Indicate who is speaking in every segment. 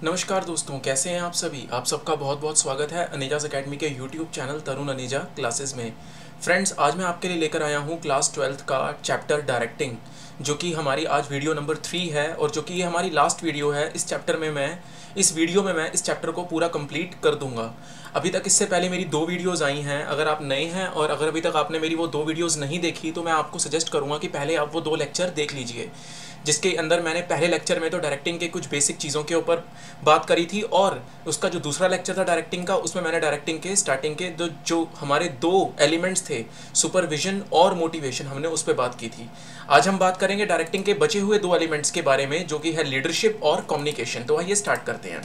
Speaker 1: नमस्कार दोस्तों, कैसे हैं आप सभी। आप सबका बहुत बहुत स्वागत है अनेजास अकेडमी के यूट्यूब चैनल तरुण अनेजा क्लासेस में। फ्रेंड्स, आज मैं आपके लिए लेकर आया हूं क्लास 12th का चैप्टर डायरेक्टिंग, जो कि हमारी आज वीडियो नंबर 3 है और जो कि ये हमारी लास्ट वीडियो है। इस वीडियो में मैं इस चैप्टर को पूरा कंप्लीट कर दूंगा। अभी तक इससे पहले मेरी 2 वीडियोज़ आई हैं। अगर आप नए हैं और अगर अभी तक आपने मेरी वो 2 वीडियोज़ नहीं देखी तो मैं आपको सजेस्ट करूँगा कि पहले आप वो 2 लेक्चर देख लीजिए, जिसके अंदर मैंने पहले लेक्चर में तो डायरेक्टिंग के कुछ बेसिक चीज़ों के ऊपर बात करी थी, और उसका जो दूसरा लेक्चर था डायरेक्टिंग का, उसमें मैंने डायरेक्टिंग के स्टार्टिंग के जो हमारे 2 एलिमेंट्स थे, सुपरविजन और मोटिवेशन, हमने उस पर बात की थी। आज हम बात करेंगे डायरेक्टिंग के बचे हुए 2 एलिमेंट्स के बारे में, जो कि है लीडरशिप और कम्युनिकेशन। तो आइए स्टार्ट करते हैं।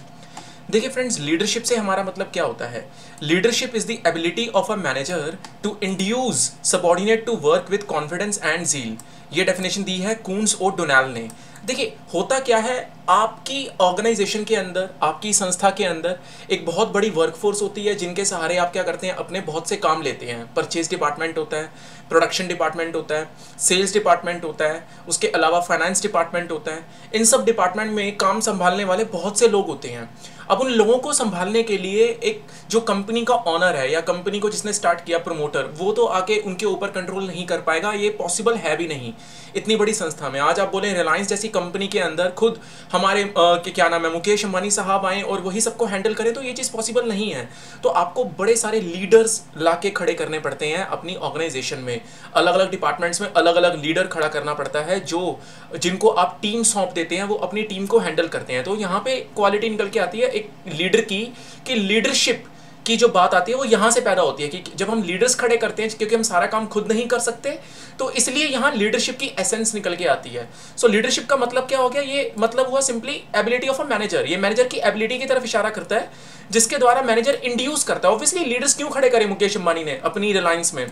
Speaker 1: देखिए फ्रेंड्स, लीडरशिप से हमारा मतलब क्या होता है। Leadership is the ability of a manager to induce subordinate to work with confidence and zeal. ये डेफिनेशन दी है कून्स और डोनाल्ड ने। देखिए, होता क्या है, आपकी ऑर्गेनाइजेशन के अंदर, आपकी संस्था के अंदर एक बहुत बड़ी वर्कफोर्स होती है, जिनके सहारे आप क्या करते हैं, अपने बहुत से काम लेते हैं। परचेज डिपार्टमेंट होता है, प्रोडक्शन डिपार्टमेंट होता है, सेल्स डिपार्टमेंट होता है, उसके अलावा फाइनेंस डिपार्टमेंट होता है। इन सब डिपार्टमेंट में काम संभालने वाले बहुत से लोग होते हैं। अब उन लोगों को संभालने के लिए एक जो कंपनी का ऑनर है या कंपनी को जिसने स्टार्ट किया, प्रमोटर, वो तो आके उनके ऊपर कंट्रोल नहीं कर पाएगा। ये पॉसिबल है भी नहीं इतनी बड़ी संस्था में। आज आप बोले रिलायंस जैसी कंपनी के अंदर खुद हमारे क्या नाम है, मुकेश अंबानी साहब आए और वही सबको हैंडल करें, तो ये चीज़ पॉसिबल नहीं है। तो आपको बड़े सारे लीडर्स ला के खड़े करने पड़ते हैं अपनी ऑर्गेनाइजेशन में। अलग अलग डिपार्टमेंट्स में अलग अलग लीडर खड़ा करना पड़ता है, जो जिनको आप टीम सौंप देते हैं, वो अपनी टीम को हैंडल करते हैं। तो यहाँ पे क्वालिटी निकल के आती है एक लीडर की, कि लीडरशिप की जो बात आती है वो यहाँ से पैदा होती है कि जब हम लीडर्स खड़े करते हैं, क्योंकि हम सारा काम खुद नहीं कर सकते, तो इसलिए यहाँ लीडरशिप की एसेंस निकल के आती है। सो लीडरशिप का मतलब क्या हो गया, ये मतलब हुआ simply ability of a manager. ये मैनेजर की एबिलिटी की तरफ इशारा करता है, जिसके द्वारा मैनेजर इंड्यूस करता है। ऑब्वियसली लीडर्स क्यों खड़े करे मुकेश अंबानी ने अपनी रिलायंस में,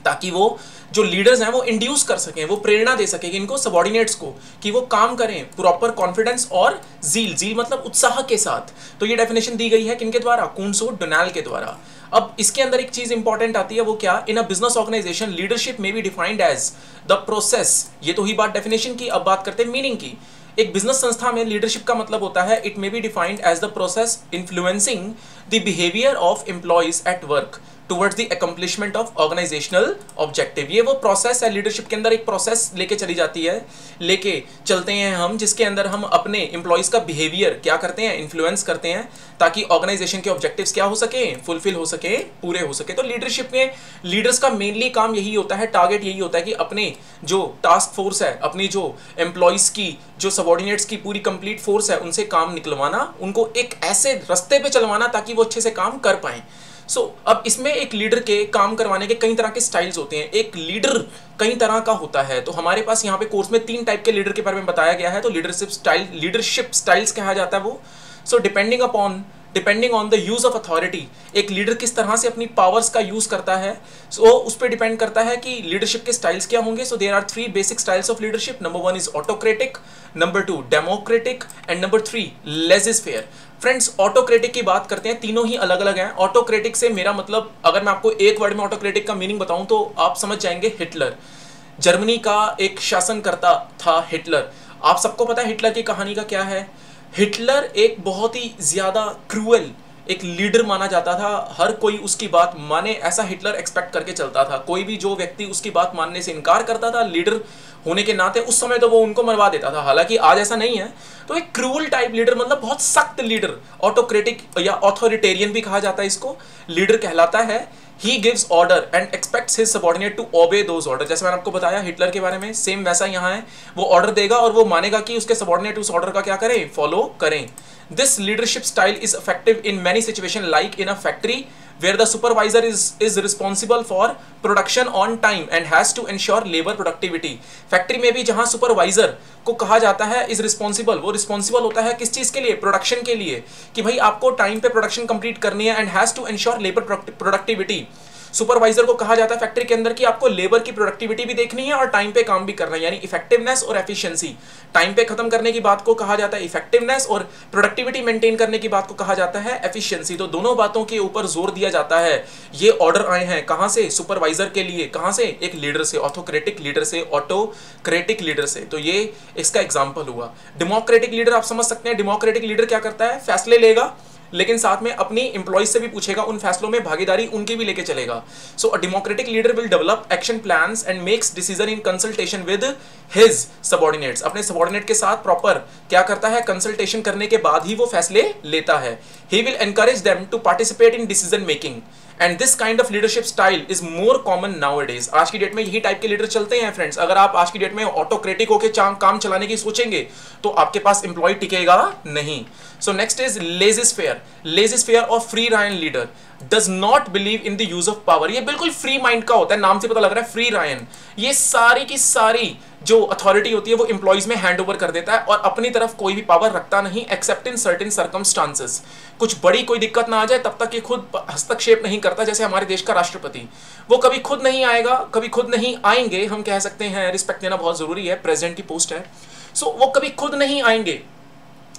Speaker 1: ताकि वो जो लीडर्स हैं वो इंड्यूस कर सकें, वो प्रेरणा दे सकें इनको सबॉर्डिनेट्स को, कि वो काम करें प्रॉपर कॉन्फिडेंस और जील मतलब उत्साह के साथ। तो ये डेफिनेशन दी गई है किनके द्वारा, कून्स और डोनाल्ड के द्वारा। अब इसके अंदर एक चीज इंपॉर्टेंट आती है, वो क्या, in a business organisation leadership में be defined as the process. ये तो ही बात डेफिनेशन की। अब बात करते हैं मीनिंग की। एक बिजनेस संस्था में लीडरशिप का मतलब होता है, it may be defined as the process influencing the behaviour of employees at work towards the accomplishment of organisational objective. ये वो प्रोसेस है, लीडरशिप के अंदर एक प्रोसेस लेके चली जाती है, लेके चलते हैं हम, जिसके अंदर हम अपने एम्प्लॉयज का बिहेवियर क्या करते हैं, इन्फ्लुएंस करते हैं, ताकि ऑर्गेनाइजेशन के ऑब्जेक्टिव्स क्या हो सके, फुलफिल हो सके, पूरे हो सके। तो लीडरशिप में लीडर्स का मेनली काम यही होता है, टारगेट यही होता है कि अपने जो टास्क फोर्स है, अपनी जो एम्प्लॉयज की, जो सबॉर्डिनेट्स की पूरी कंप्लीट फोर्स है, उनसे काम निकलवाना, उनको एक ऐसे रास्ते पे चलवाना ताकि वो अच्छे से काम कर पाएं। अब इसमें एक लीडर के काम करवाने के कई तरह के स्टाइल्स होते हैं। एक लीडर कई तरह का होता है। तो हमारे पास यहाँ पे कोर्स में 3 टाइप के लीडर के बारे में बताया गया है। तो लीडरशिप स्टाइल्स कहा जाता है वो। Depending on the use of authority, एक लीडर किस तरह से अपनी पावर्स का यूज करता है, उस पर डिपेंड करता है कि लीडरशिप के स्टाइल्स क्या होंगे। So there are 3 basic styles of leadership. Number 1 is autocratic, number 2 democratic and number 3 laissez faire. Friends, autocratic की बात करते हैं, तीनों ही अलग अलग हैं। ऑटोक्रेटिक से मेरा मतलब, अगर मैं आपको एक वर्ड में ऑटोक्रेटिक का मीनिंग बताऊं तो आप समझ जाएंगे, हिटलर। जर्मनी का एक शासनकर्ता था हिटलर। आप सबको पता है हिटलर की कहानी का क्या है। हिटलर एक बहुत ही ज्यादा क्रूअल एक लीडर माना जाता था। हर कोई उसकी बात माने, ऐसा हिटलर एक्सपेक्ट करके चलता था। कोई भी जो व्यक्ति उसकी बात मानने से इनकार करता था, लीडर होने के नाते, उस समय तो वो उनको मरवा देता था। हालांकि आज ऐसा नहीं है। तो एक क्रूअल टाइप लीडर, मतलब बहुत सख्त लीडर, ऑटोक्रेटिक या ऑथोरिटेरियन भी कहा जाता है इसको, लीडर कहलाता है। He gives order and expects his subordinate to obey those orders। जैसे मैंने आपको बताया हिटलर के बारे में, सेम वैसा यहाँ है। वो ऑर्डर देगा और वो मानेगा कि उसके सबॉर्डिनेट उस ऑर्डर का क्या करें, फॉलो करें। This leadership style is effective in many situations, like in a factory where the supervisor is responsible for production on time and has to ensure labor productivity। Factory में भी जहां supervisor को कहा जाता है इज रिस्पॉन्सिबल, वो responsible होता है किस चीज के लिए, प्रोडक्शन के लिए, कि भाई आपको टाइम पे प्रोडक्शन कंप्लीट करनी है, and has to ensure labour productivity. Supervisor को कहा जाता है फैक्ट्री के अंदर कि आपको लेबर की प्रोडक्टिविटी भी देखनी है और टाइम पे काम भी करना है, यानी इफेक्टिवनेस और एफिशिएंसी। टाइम पे खत्म करने की बात को कहा जाता है इफेक्टिवनेस और प्रोडक्टिविटी मेंटेन करने की बात को कहा जाता है एफिशिएंसी। तो दोनों बातों के ऊपर जोर दिया जाता है। ये ऑर्डर आए हैं कहां से? सुपरवाइजर के लिए। कहां से? एक लीडर से, ऑटोक्रेटिक लीडर से, ऑटोक्रेटिक लीडर से। तो ये इसका एग्जांपल हुआ। डेमोक्रेटिक लीडर आप समझ सकते हैं। डेमोक्रेटिक लीडर क्या करता है? फैसले लेगा लेकिन साथ में अपनी एम्प्लॉइज से भी पूछेगा, उन फैसलों में भागीदारी उनकी भी लेके चलेगा। So a democratic leader will develop action plans and makes decision in consultation with his subordinates. अपने सबऑर्डिनेट के साथ प्रॉपर क्या करता है? कंसल्टेशन करने के बाद ही वो फैसले लेता है। He will encourage them to participate in decision making and this kind of leadership style is more common nowadays. आज की डेट में यही टाइप के लीडर चलते हैं फ्रेंड्स। अगर आप आज की डेट में ऑटोक्रेटिक होकर काम चलाने की सोचेंगे तो आपके पास एम्प्लॉय टिकेगा नहीं। सो नेक्स्ट इज लेजिस्फेयर। लेजिस्फेयर और free rein leader does not believe in the use of power. ये बिल्कुल फ्री माइंड का होता है, नाम से पता लग रहा है फ्री रायन। ये सारी की सारी जो अथॉरिटी होती है वो एम्प्लॉइज में हैंड ओवर कर देता है और अपनी तरफ कोई भी पावर रखता नहीं एक्सेप्ट इन सर्टेन सर्कमस्टांसेस। कुछ बड़ी कोई दिक्कत ना आ जाए तब तक ये खुद हस्तक्षेप नहीं करता। जैसे हमारे देश का राष्ट्रपति, वो कभी खुद नहीं आएगा, कभी खुद नहीं आएंगे। हम कह सकते हैं, रिस्पेक्ट देना बहुत जरूरी है, प्रेसिडेंट की पोस्ट है। सो वो कभी खुद नहीं आएंगे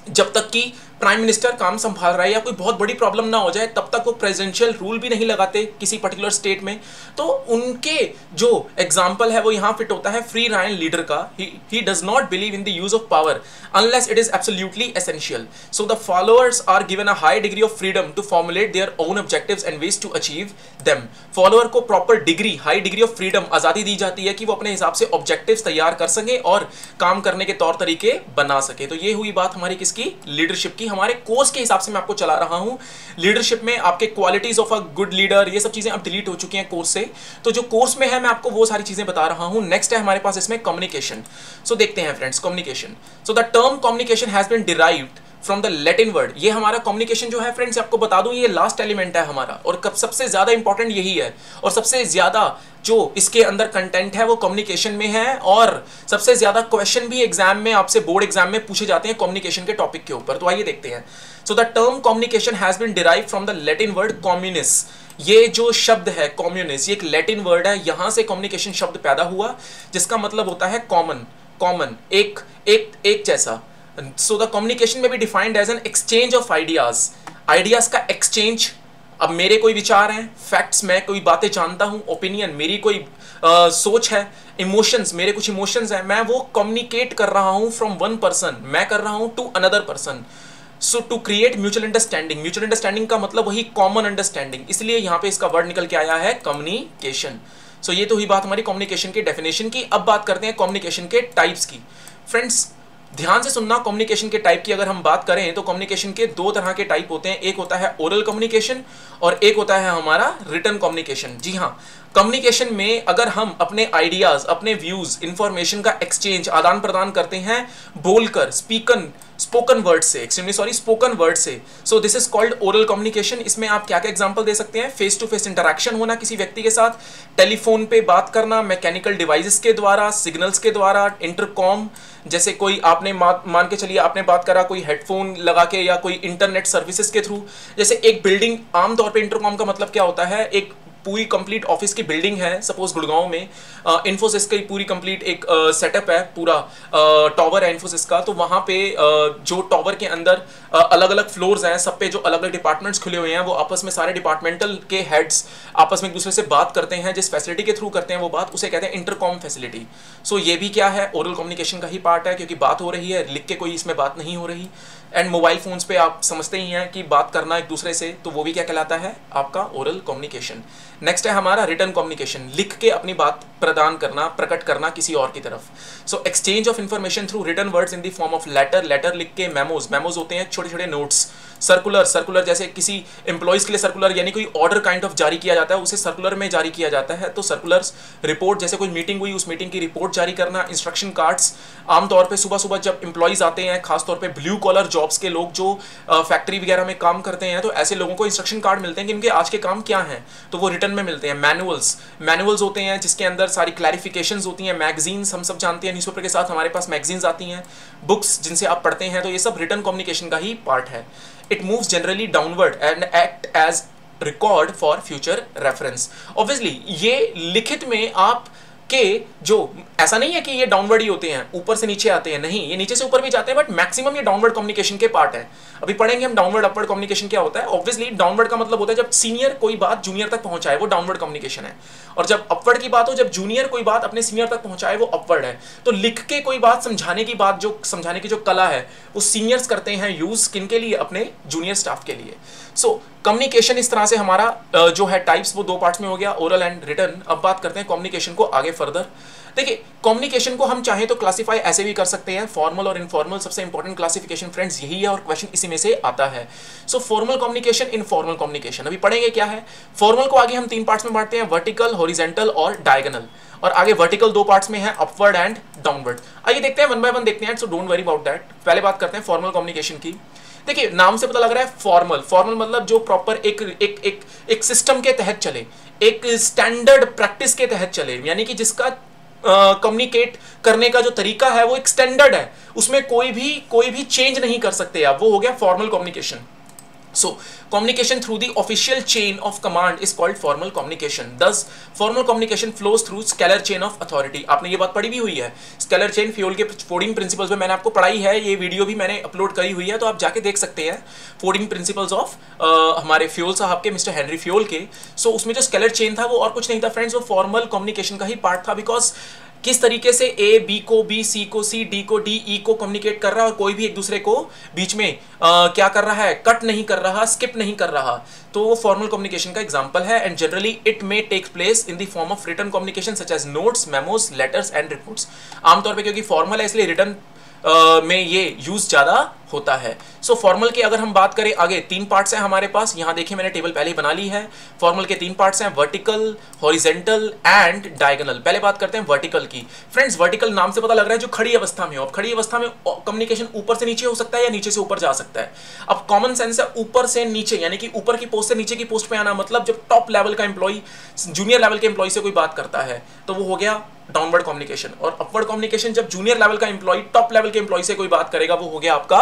Speaker 1: जब तक कि प्राइम मिनिस्टर काम संभाल रहा है या कोई बहुत बड़ी प्रॉब्लम ना हो जाए, तब तक वो प्रेसिडेंशियल रूल भी नहीं लगाते किसी पर्टिकुलर स्टेट में। तो उनके जो एग्जाम्पल है वो यहाँ फिट होता है फ्री रायन लीडर का। He does not believe in the use of power unless it is absolutely essential. So the followers are given a high degree of freedom to formulate their own objectives and ways to achieve them. Follower को proper degree, high degree of freedom, आजादी दी जाती है कि वो अपने हिसाब से ऑब्जेक्टिव्स तैयार कर सके और काम करने के तौर तरीके बना सके। तो ये हुई बात हमारी किसकी? लीडरशिप की। हमारे कोर्स के हिसाब से मैं आपको चला रहा हूं। लीडरशिप में आपके qualities of a good leader, ये सब चीजें अब डिलीट हो चुकी हैं कोर्स से। तो जो कोर्स में है मैं आपको वो सारी चीजें बता रहा हूं। नेक्स्ट है हमारे पास इसमें कम्युनिकेशन। सो देखते हैं friends, communication. So the term communication has been derived from the Latin word. ये हमारा कम्युनिकेशन जो है फ्रेंड्स, आपको बता दूं ये लास्ट एलिमेंट है हमारा और सबसे ज्यादा इंपॉर्टेंट यही है और सबसे ज्यादा जो इसके अंदर कंटेंट है वो कम्युनिकेशन में है और सबसे ज्यादा क्वेश्चन भी एग्जाम में आपसे बोर्ड एग्जाम में पूछे जाते हैं कम्युनिकेशन के टॉपिक के ऊपर। तो आइए देखते हैं। So the term communication has been derived from the Latin word communis. ये जो शब्द है कम्युनिस, ये एक लैटिन वर्ड है, यहां से कम्युनिकेशन शब्द पैदा हुआ जिसका मतलब होता है कॉमन, कॉमन, एक जैसा। So the communication may be defined as an exchange of ideas. Ideas का exchange। अब मेरे कोई विचार हैं, फैक्ट्स, मैं कोई बातें जानता हूं, ओपिनियन मेरी कोई सोच है, इमोशंस मेरे कुछ इमोशंस हैं, मैं वो कम्युनिकेट कर रहा हूं फ्रॉम वन पर्सन, मैं कर रहा हूं to another person. So to create mutual understanding. Mutual understanding का मतलब वही कॉमन अंडरस्टैंडिंग, इसलिए यहां पे इसका वर्ड निकल के आया है कम्युनिकेशन। सो ये तो हुई बात हमारी कम्युनिकेशन की डेफिनेशन की। अब बात करते हैं कम्युनिकेशन के टाइप्स की। फ्रेंड्स ध्यान से सुनना, कम्युनिकेशन के टाइप की अगर हम बात करें तो कम्युनिकेशन के दो तरह के टाइप होते हैं। एक होता है ओरल कम्युनिकेशन और एक होता है हमारा रिटन कम्युनिकेशन। जी हाँ, कम्युनिकेशन में अगर हम अपने आइडियाज, अपने व्यूज, इंफॉर्मेशन का एक्सचेंज, आदान प्रदान करते हैं बोलकर, स्पोकन वर्ड से, एक्सट्रीमली सॉरी, स्पोकन वर्ड से। सो this is called oral communication. इसमें आप क्या क्या एग्जांपल दे सकते हैं? फेस टू फेस इंटरेक्शन होना किसी व्यक्ति के साथ, टेलीफोन पे बात करना, मैकेनिकल डिवाइसेस के द्वारा, सिग्नल्स के द्वारा, इंटरकॉम, जैसे कोई आपने मान के चलिए आपने बात करा कोई हेडफोन लगा के या कोई इंटरनेट सर्विसेज के थ्रू। जैसे एक बिल्डिंग, आमतौर पे इंटरकॉम का मतलब क्या होता है? एक पूरी कंप्लीट ऑफिस की बिल्डिंग है, सपोज गुड़गांव में इन्फोसिस की पूरी कंप्लीट एक सेटअप है, पूरा टॉवर है इन्फोसिस का। तो वहाँ पे जो टॉवर के अंदर अलग अलग फ्लोर्स हैं, सब पे जो अलग अलग डिपार्टमेंट्स खुले हुए हैं, वो आपस में सारे डिपार्टमेंटल के हेड्स आपस में एक दूसरे से बात करते हैं। जिस फैसिलिटी के थ्रू करते हैं वो बात, उसे कहते हैं इंटरकॉम फैसिलिटी। सो ये भी क्या है? ओरल कम्युनिकेशन का ही पार्ट है, क्योंकि बात हो रही है, लिख के कोई इसमें बात नहीं हो रही। एंड मोबाइल फोन्स पे आप समझते ही हैं कि बात करना एक दूसरे से, तो वो भी क्या कहलाता है? आपका ओरल कम्युनिकेशन। नेक्स्ट है हमारा रिटन कम्युनिकेशन, लिख के अपनी बात प्रदान करना, प्रकट करना किसी और की तरफ। So exchange of information through written words in the form of letter, letter लिख के, मेमोज, मेमोज होते हैं छोटे छोटे नोट्स, सर्कुलर, सर्कुलर जैसे किसी एम्प्लॉइज के लिए सर्कुलर यानी कोई ऑर्डर काइंड ऑफ जारी किया जाता है, उसे सर्कुलर में जारी किया जाता है। तो सर्कुलर्स, रिपोर्ट, जैसे कोई मीटिंग हुई उस मीटिंग की रिपोर्ट जारी करना, इंस्ट्रक्शन कार्ड्स, आमतौर पे सुबह सुबह जब एम्प्लॉइज आते हैं, खासतौर पे ब्लू कॉलर जॉब्स के लोग जो फैक्ट्री वगैरह में काम करते हैं, तो ऐसे लोगों को इंस्ट्रक्शन कार्ड मिलते हैं कि इनके आज के काम क्या हैं, तो वो रिटर्न में मिलते हैं। मैनुअल्स, मैनुअल्स होते हैं जिसके अंदर सारी क्लैरिफिकेशंस होती हैं। मैगजीन्स, हम सब जानते हैं न्यूज़पेपर के साथ हमारे पास मैगजीन्स आती हैं, बुक्स जिनसे आप पढ़ते हैं, तो ये सब रिटर्न कम्युनिकेशन का ही पार्ट है। It moves generally downward and act as record for future reference. Obviously ये लिखित में आप के जो ऐसा नहीं है कि ये डाउनवर्ड ही होते हैं, ऊपर से नीचे आते हैं, नहीं, ये नीचे से ऊपर भी जाते हैं, बट मैक्सिमम ये डाउनवर्ड कम्युनिकेशन के पार्ट है। अभी पढ़ेंगे हम डाउनवर्ड अपवर्ड कम्युनिकेशन क्या होता है। ऑब्वियसली डाउनवर्ड का मतलब होता है जब सीनियर कोई बात जूनियर तक पहुंचाए, वो डाउनवर्ड कम्युनिकेशन है। और जब अपवर्ड की बात हो, जब जूनियर कोई बात अपने सीनियर तक पहुंचाए, वो अपवर्ड है। तो लिख के कोई बात समझाने की बात, जो समझाने की जो कला है, वो सीनियर्स करते हैं यूज किनके लिए, अपने जूनियर स्टाफ के लिए। सो कम्युनिकेशन इस तरह से हमारा जो है टाइप्स वो दो पार्ट्स में हो गया, ओरल एंड रिटन। अब बात करते हैं कम्युनिकेशन को आगे फर्दर। देखिए कम्युनिकेशन को हम चाहें तो क्लासिफाई ऐसे भी कर सकते हैं, फॉर्मल और इनफॉर्मल। सबसे इंपॉर्टेंट क्लासिफिकेशन फ्रेंड्स यही है और क्वेश्चन इसी में से आता है। सो फॉर्मल कम्युनिकेशन, इनफॉर्मल कम्युनिकेशन। अभी पढ़ेंगे क्या है। फॉर्मल को आगे हम तीन पार्ट्स में बांटते हैं, वर्टिकल, हॉरिजॉन्टल और डायगोनल। और आगे वर्टिकल दो पार्ट्स में है, अपवर्ड एंड डाउनवर्ड। आइए देखते हैं वन बाय वन देखते हैं, so don't worry about that. पहले बात करते हैं फॉर्मल कम्युनिकेशन की। देखिए नाम से पता लग रहा है फॉर्मल। फॉर्मल मतलब जो प्रॉपर एक सिस्टम के तहत चले, एक स्टैंडर्ड प्रैक्टिस के तहत चले, यानी कि जिसका कम्युनिकेट करने का जो तरीका है वो एक स्टैंडर्ड है, उसमें कोई भी चेंज नहीं कर सकते आप। वो हो गया formal communication. So, communication through the official chain of command is called formal communication. Thus, formal communication flows through scalar chain of authority. आपने ये बात पढ़ी भी हुई है, स्केलर चेन फ्यूल के फोर्डिंग प्रिंसिपल्स में मैंने आपको पढ़ाई है, ये वीडियो भी मैंने अपलोड करी हुई है, तो आप जाके देख सकते हैं फोर्डिंग प्रिंसिपल्स ऑफ हमारे फ्यूल साहब के, मिस्टर हेनरी फ्यूल के। सो उसमें जो स्केलर चेन था वो और कुछ नहीं था फ्रेंड्स, वो फॉर्मल कम्युनिकेशन का ही पार्ट था। बिकॉज किस तरीके से ए बी को बी, सी को सी, डी को डी, ई को कम्युनिकेट कर रहा है और कोई भी एक दूसरे को बीच में क्या कर रहा है, कट नहीं कर रहा, स्किप नहीं कर रहा, तो वो फॉर्मल कम्युनिकेशन का एग्जांपल है। And generally it may take place in the form of written communication such as notes, memos, letters and reports. आमतौर पे क्योंकि फॉर्मल है इसलिए रिटन में ये यूज ज्यादा होता है। सो फॉर्मल की अगर हम बात करें, आगे तीन पार्ट्स हैं हमारे पास, यहाँ देखिए मैंने टेबल पहले ही बना ली है। फॉर्मल के तीन पार्ट्स हैं, वर्टिकल, हॉरिजॉन्टल एंड डायगोनल। पहले बात करते हैं वर्टिकल की। फ्रेंड्स वर्टिकल नाम से पता लग रहा है जो खड़ी अवस्था में हो। अब खड़ी अवस्था में कम्युनिकेशन ऊपर से नीचे हो सकता है या नीचे से ऊपर जा सकता है। अब कॉमन सेंस है ऊपर से नीचे, यानी कि ऊपर की पोस्ट से नीचे की पोस्ट पे आना, मतलब जब टॉप लेवल का एम्प्लॉय जूनियर लेवल के एम्प्लॉय से कोई बात करता है तो वो हो गया डाउनवर्ड कम्युनिकेशन। और अपवर्ड कम्युनिकेशन जब जूनियर लेवल का एम्प्लॉय टॉप लेवल के एम्प्लॉय से कोई बात करेगा वो हो गया आपका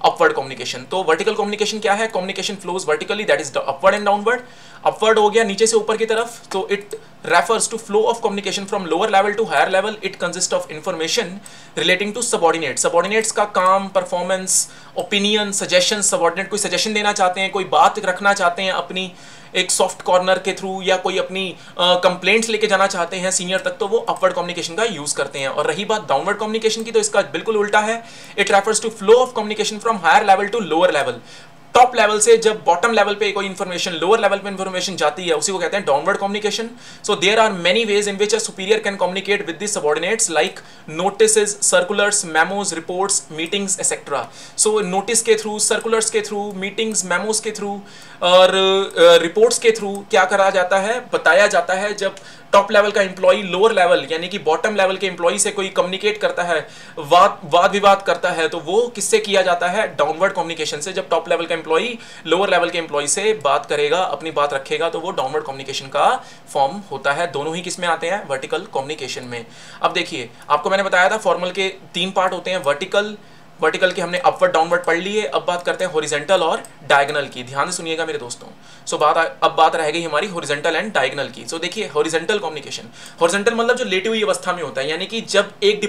Speaker 1: अपवर्ड कम्युनिकेशन। तो वर्टिकल कम्युनिकेशन क्या है, communication flows vertically, that is upward and downward. Upward हो गया नीचे से ऊपर की तरफ, तो it refers to flow of communication from lower level to higher level. It consists of information relating to subordinates. Subordinates का काम, performance, opinion, suggestion, subordinate कोई suggestion देना चाहते हैं, कोई बात रखना चाहते हैं अपनी एक सॉफ्ट कॉर्नर के थ्रू, या कोई अपनी कंप्लेंट्स लेके जाना चाहते हैं सीनियर तक, तो वो अपवर्ड कम्युनिकेशन का यूज करते हैं। और रही बात डाउनवर्ड कम्युनिकेशन की, तो इसका बिल्कुल उल्टा है। It refers to flow of communication from higher level to lower level. Top level से जब बॉटम लेवल पे कोई इंफॉर्मेशन लोअर लेवल पे इंफॉर्मेशन जाती है, उसी को कहते हैं downward communication. So there are many ways in which a superior can communicate with the subordinates, like notices, circulars, memos, reports, meetings etcetera. So notice के थ्रू, सर्कुलर्स के through, meetings, memos के through और reports के through क्या करा जाता है, बताया जाता है। जब टॉप लेवल का एम्प्लॉय लोअर लेवल यानी कि बॉटम लेवल के एम्प्लॉय से कोई कम्युनिकेट करता है, वाद विवाद करता है, तो वो किससे किया जाता है, डाउनवर्ड कम्युनिकेशन से। जब टॉप लेवल का एम्प्लॉय लोअर लेवल के एम्प्लॉय से बात करेगा, अपनी बात रखेगा, तो वो डाउनवर्ड कम्युनिकेशन का फॉर्म होता है। दोनों ही किसमें आते हैं, वर्टिकल कम्युनिकेशन में। अब देखिए आपको मैंने बताया था फॉर्मल के तीन पार्ट होते हैं, वर्टिकल के हमने अपवर्ड डाउनवर्ड पढ़ लिए। अब बात करते हैं हॉरिजॉन्टल और डायगोनल की। ध्यान से सुनिएगा मेरे दोस्तों। सो अब बात रह गई हमारी हॉरिजॉन्टल एंड डायगोनल की। सो देखिए हॉरिजॉन्टल कम्युनिकेशन, हॉरिजॉन्टल मतलब जो लेटी हुई अवस्था में होता है, यानी कि जब एक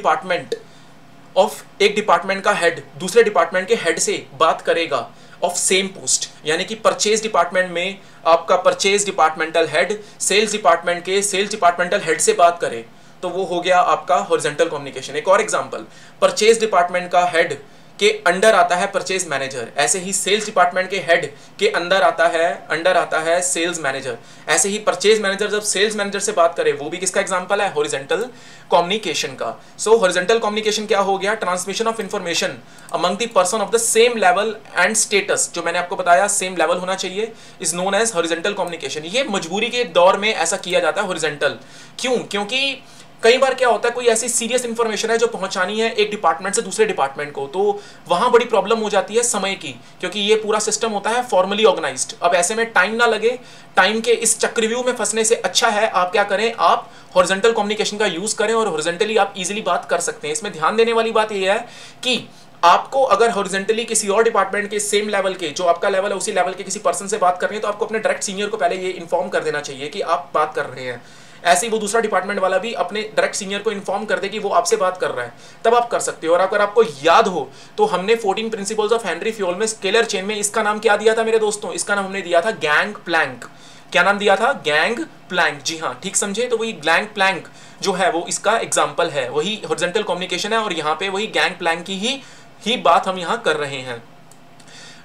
Speaker 1: डिपार्टमेंट का हेड दूसरे डिपार्टमेंट के हेड से बात करेगा ऑफ सेम पोस्ट, यानी कि परचेज डिपार्टमेंट में आपका purchase departmental head sales department के सेल्स डिपार्टमेंटल हेड से बात करे, तो वो हो गया आपका हॉरिजॉन्टल कम्युनिकेशन। एक और एग्जांपल, परचेज डिपार्टमेंट का हेड के अंडर आता है परचेज मैनेजर, ऐसे ही सेल्स डिपार्टमेंट के हेड के अंडर आता है सेल्स मैनेजर। ऐसे ही परचेज मैनेजर जब सेल्स मैनेजर से बात करे, वो भी किसका एग्जांपल है, हॉरिजॉन्टल कम्युनिकेशन का। सो हॉरिजॉन्टल कम्युनिकेशन क्या हो गया, transmission of information among the person of the same level and status. जो मैंने आपको बताया सेम लेवल होना चाहिए, is known as horizontal communication. ये मजबूरी के दौर में ऐसा किया जाता है हॉरिजॉन्टल। क्यों, क्योंकि कई बार क्या होता है, कोई ऐसी सीरियस इंफॉर्मेशन है जो पहुंचानी है एक डिपार्टमेंट से दूसरे डिपार्टमेंट को, तो वहां बड़ी प्रॉब्लम हो जाती है समय की, क्योंकि ये पूरा सिस्टम होता है फॉर्मली ऑर्गेनाइज्ड। अब ऐसे में टाइम ना लगे, टाइम के इस चक्रव्यूह में फंसने से अच्छा है आप क्या करें, आप हॉरिजॉन्टल कम्युनिकेशन का यूज करें और हॉरिजॉन्टली आप इजीली बात कर सकते हैं। इसमें ध्यान देने वाली बात यह है कि आपको अगर हॉरिजॉन्टली किसी और डिपार्टमेंट के सेम लेवल के, जो आपका लेवल है उसी लेवल के किसी पर्सन से बात कर रहे हैं, तो आपको अपने डायरेक्ट सीनियर को पहले ये इन्फॉर्म कर देना चाहिए कि आप बात कर रहे हैं। ऐसे ही वो दूसरा डिपार्टमेंट वाला भी अपने डायरेक्ट सीनियर को इन्फॉर्म कर दे कि वो आपसे बात कर रहा है, तब आप कर सकते हो। और अगर आपको याद हो तो हमने 14 प्रिंसिपल्स ऑफ हेनरी फ्योल में स्केलर चेन में इसका नाम क्या दिया था मेरे दोस्तों? इसका नाम हमने दिया था गैंग प्लैंक। क्या नाम दिया था? Gang Planck. जी हाँ, ठीक समझे। तो वही गैंग प्लैंक जो है वो इसका एग्जाम्पल है, वही हॉरिजॉन्टल कम्युनिकेशन है, और यहाँ पे वही गैंग प्लैंक की ही बात हम यहाँ कर रहे हैं।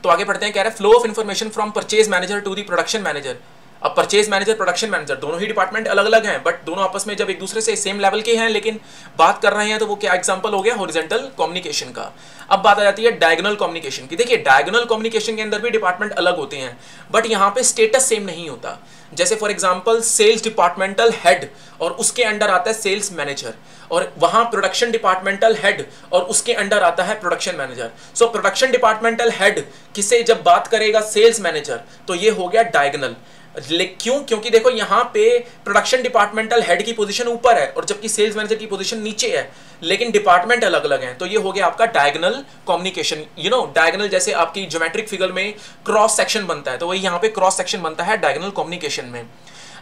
Speaker 1: तो आगे पढ़ते हैं। कह रहे हैं flow of information from purchase manager to the production manager. अब परचेज मैनेजर, प्रोडक्शन मैनेजर, दोनों ही डिपार्टमेंट अलग अलग हैं, बट दोनों आपस में जब एक दूसरे से सेम लेवल के हैं लेकिन बात कर रहे हैं, तो वो क्या एग्जांपल हो गया? हॉरिजॉन्टल कम्युनिकेशन का। अब बात आ जाती है डायगोनल कम्युनिकेशन की। देखिए, डायगोनल कम्युनिकेशन के अंदर भी डिपार्टमेंट अलग होते हैं, बट यहाँ पे स्टेटस सेम नहीं होता। जैसे for example sales departmental head और उसके अंडर आता है सेल्स मैनेजर, और वहां प्रोडक्शन डिपार्टमेंटल हेड और उसके अंडर आता है production manager. So production departmental head किसे जब बात करेगा सेल्स मैनेजर, तो ये हो गया डायगोनल। क्यों? क्योंकि देखो यहाँ पे प्रोडक्शन डिपार्टमेंटल हेड की पोजीशन ऊपर है और जबकि सेल्स मैनेजर की पोजीशन नीचे है, लेकिन डिपार्टमेंट अलग अलग हैं, तो ये हो गया आपका diagonal communication. You know, diagonal जैसे आपकी ज्योमेट्रिक फिगर में क्रॉस सेक्शन बनता है, तो वही यहाँ पे क्रॉस सेक्शन बनता है डायगोनल कम्युनिकेशन में।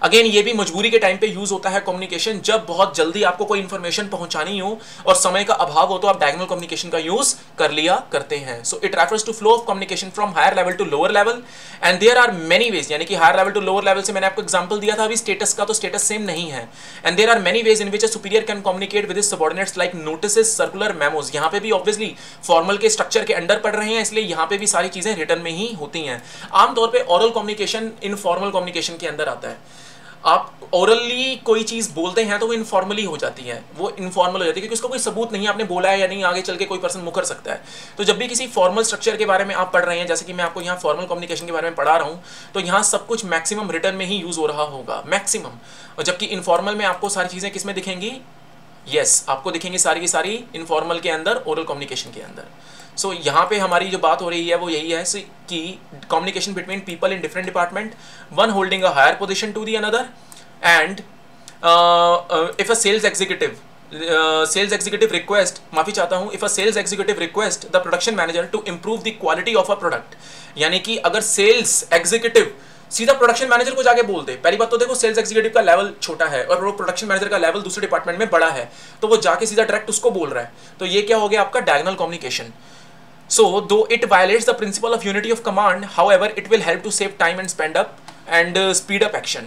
Speaker 1: अगेन ये भी मजबूरी के टाइम पे यूज होता है कम्युनिकेशन, जब बहुत जल्दी आपको कोई इंफॉर्मेशन पहुंचानी हो और समय का अभाव हो, तो आप डायगोनल कम्युनिकेशन का यूज कर लिया करते हैं। So it refers to flow of communication from higher level to lower level, and there are many ways. यानी कि higher level to lower level से मैंने आपको एग्जांपल दिया था अभी स्टेटस का, तो स्टेटस सेम नहीं है। And there are many ways in which a superior can communicate with his subordinates like notices, circular memos. यहाँ पे भी ऑब्वियसली फॉर्मल के स्ट्रक्चर के अंडर पढ़ रहे हैं, इसलिए यहाँ पे भी सारी चीजें रिटर्न में ही होती हैं। आमतौर पर ओरल कम्युनिकेशन इनफॉर्मल कम्युनिकेशन के अंदर आता है। आप ओरली कोई चीज बोलते हैं तो वो इनफॉर्मली हो जाती है, वो इनफॉर्मल हो जाती है क्योंकि उसका कोई सबूत नहीं है, आपने बोला है या नहीं, आगे चल के कोई पर्सन मुकर सकता है। तो जब भी किसी फॉर्मल स्ट्रक्चर के बारे में आप पढ़ रहे हैं, जैसे कि मैं आपको यहाँ फॉर्मल कम्युनिकेशन के बारे में पढ़ा रहा हूँ, तो यहाँ सब कुछ मैक्सिमम रिटर्न में ही यूज हो रहा होगा, मैक्सिमम। और जबकि इनफॉर्मल में आपको सारी चीजें किसमें दिखेंगी? यस, आपको दिखेंगी सारी की सारी इनफॉर्मल के अंदर, ओरल कम्युनिकेशन के अंदर। सो यहाँ पे हमारी जो बात हो रही है वो यही है कि communication between people in different department, one holding a higher position to the another, and if a sales executive request, माफी चाहता हूँ, if a sales executive request the production manager to improve the quality of a product, यानी कि अगर sales executive सीधा production manager को जाके बोल दे, पहली बात तो देखो सेल्स एग्जीक्यूटिव का लेवल छोटा है और प्रोडक्शन मैनेजर का लेवल दूसरे डिपार्टमेंट में बड़ा है, तो वो जाके सीधा डायरेक्ट उसको बोल रहा है, तो ये क्या हो गया आपका diagonal communication. So though it violates the principle of unity of command, however it will help to save time and speed up action.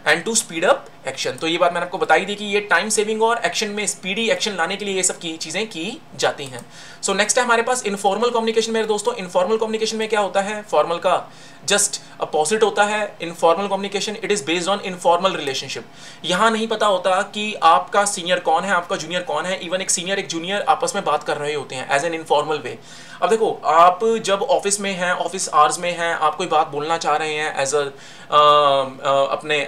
Speaker 1: And to speed up action. तो ये बात मैंने आपको बताई थी कि ये टाइम सेविंग और एक्शन में स्पीडी एक्शन लाने के लिए ये सब की चीजें की जाती हैं। सो नेक्स्ट है हमारे पास इनफॉर्मल कम्युनिकेशन। मेरे दोस्तों, इनफॉर्मल कम्युनिकेशन में क्या होता है? फॉर्मल का जस्ट अपोजिट होता है। Informal communication it is based on informal relationship. यहाँ नहीं पता होता कि आपका सीनियर कौन है, आपका जूनियर कौन है। इवन एक सीनियर एक जूनियर आपस में बात कर रहे होते हैं एज एन इनफॉर्मल वे। अब देखो, आप जब ऑफिस में हैं, ऑफिस आवर्स में हैं, आप कोई बात बोलना चाह रहे हैं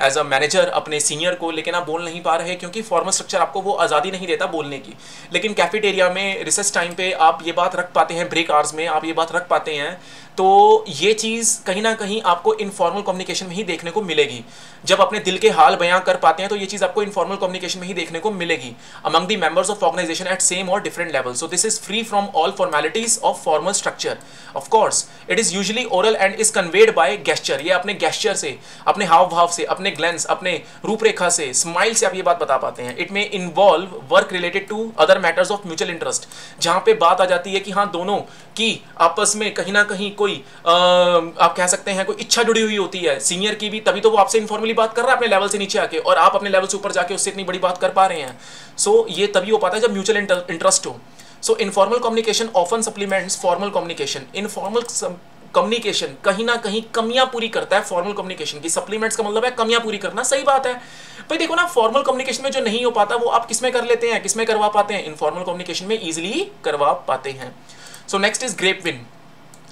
Speaker 1: एज अ मैनेजर अपने सीनियर को, लेकिन आप बोल नहीं पा रहे क्योंकि फॉर्मल स्ट्रक्चर आपको वो आज़ादी नहीं देता बोलने की। लेकिन कैफेटेरिया में रिसेस टाइम पे आप ये बात रख पाते हैं, ब्रेक आवर्स में आप ये बात रख पाते हैं, तो ये चीज़ कहीं ना कहीं आपको इनफॉर्मल कम्युनिकेशन में ही देखने को मिलेगी। जब अपने दिल के हाल बयां कर पाते हैं तो ये चीज़ आपको इनफॉर्मल कम्युनिकेशन में ही देखने को मिलेगी among the members of organisation at same और different level. So this is free from all formalities of formal structure. Of course it is usually oral and is conveyed by gesture. ये अपने gesture से, अपने हाव भाव से, अपने glens, अपने रूपरेखा से, स्माइल से आप ये बात बता पाते हैं। It may involve work related to other matters of mutual interest, जहाँ पे बात आ जाती है कि हाँ दोनों की आपस में कहीं ना कहीं कोई आप कह सकते हैं कोई इच्छा जुड़ी हुई होती है, सीनियर की भी, तभी तो वो आपसे इनफॉर्मली बात कर रहा है अपने लेवल से नीचे आके, और आप अपने लेवल से ऊपर जाके उससे इतनी बड़ी बात कर पा रहे हैं। सो ये तभी हो पाता है जब म्यूचुअल इंटरेस्ट हो। So informal communication often supplements formal communication. Informal communication कहीं ना कहीं कमियां पूरी करता है फॉर्मल कम्युनिकेशन की। सप्लीमेंट्स का मतलब है कमियां पूरी करना, सही बात है भाई। देखो ना, फॉर्मल कम्युनिकेशन में जो नहीं हो पाता वो आप किसमें कर लेते हैं, किसमें करवा पाते हैं? इनफॉर्मल कम्युनिकेशन में इजीली करवा पाते हैं। So next is grapevine.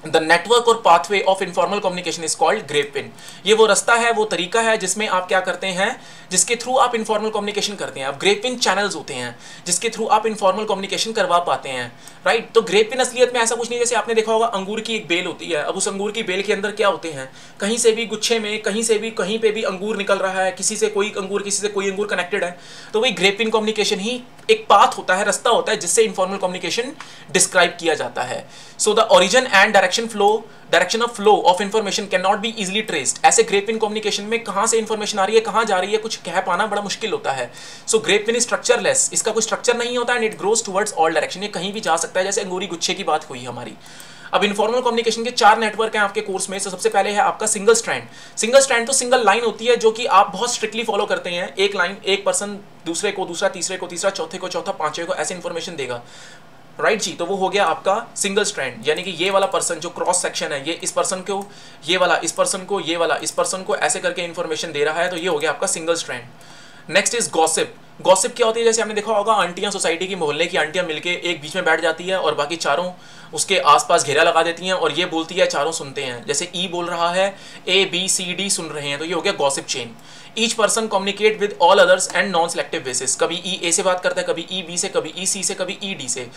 Speaker 1: The network और pathway of informal communication is called grapevine. ये वो रास्ता है, वो तरीका है जिसमें आप क्या करते हैं, जिसके थ्रू आप इनफॉर्मल कम्युनिकेशन करते हैं। अब ग्रेपविन चैनल्स होते हैं जिसके थ्रू आप इनफॉर्मल कम्युनिकेशन करवा पाते हैं, राइट। तो ग्रेपविन असलियत में ऐसा कुछ नहीं, जैसे आपने देखा होगा अंगूर की एक बेल होती है। अब उस अंगूर की बेल के अंदर क्या होते हैं, कहीं से भी गुच्छे में, कहीं से भी, कहीं पे भी अंगूर निकल रहा है, किसी से कोई अंगूर, किसी से कोई अंगूर कनेक्टेड है। तो वही ग्रेपविन कम्युनिकेशन ही एक पाथ होता है, रास्ता होता है जिससे इनफॉर्मल कम्युनिकेशन डिस्क्राइब किया जाता है। So the origin and direction of flow of information can not be easily traced. ऐसे ग्रेपविन कम्युनिकेशन में कहाँ से इन्फॉर्मेशन आ रही है, कहाँ जा रही है, कुछ कह पाना बड़ा मुश्किल होता है। सो ग्रेपविन इज स्ट्रक्चरलेस, इसका कोई स्ट्रक्चर नहीं होता and it grows towards all direction, ये कहीं भी जा सकता है, जैसे अंगूरी गुच्छे की बात हुई हमारी। अब इनफॉर्मल कम्युनिकेशन के 4 नेटवर्क हैं आपके कोर्स में। सबसे पहले है आपका सिंगल स्ट्रैंड। सिंगल स्ट्रैंड तो सिंगल लाइन होती है जो कि आप बहुत स्ट्रिक्टली फॉलो करते हैं। एक लाइन, एक पर्सन दूसरे को दूसरा, तीसरे को तीसरा, चौथे को चौथा, पांचवे को ऐसे इन्फॉर्मेशन देगा, राइट जी। तो वो हो गया आपका सिंगल स्ट्रैंड, यानी कि ये वाला पर्सन जो क्रॉस सेक्शन है, ये इस पर्सन को, ये वाला इस पर्सन को, ये वाला इस पर्सन को, ऐसे करके इन्फॉर्मेशन दे रहा है। तो ये हो गया आपका single strand. Next is gossip. Gossip क्या होती है, जैसे हमने देखा होगा आंटियां, सोसाइटी की, मोहल्ले की आंटियां मिलके एक बीच में बैठ जाती है और बाकी चारों उसके आसपास घेरा लगा देती हैं और ये बोलती है, चारों सुनते हैं। जैसे ई बोल रहा है, ए बी सी डी सुन रहे हैं, तो ये हो गया gossip chain. Each person communicate with all others and non selective basis. कभी ई ए से बात करता है, कभी ई बी से, कभी ई सी से, कभी ई डी से।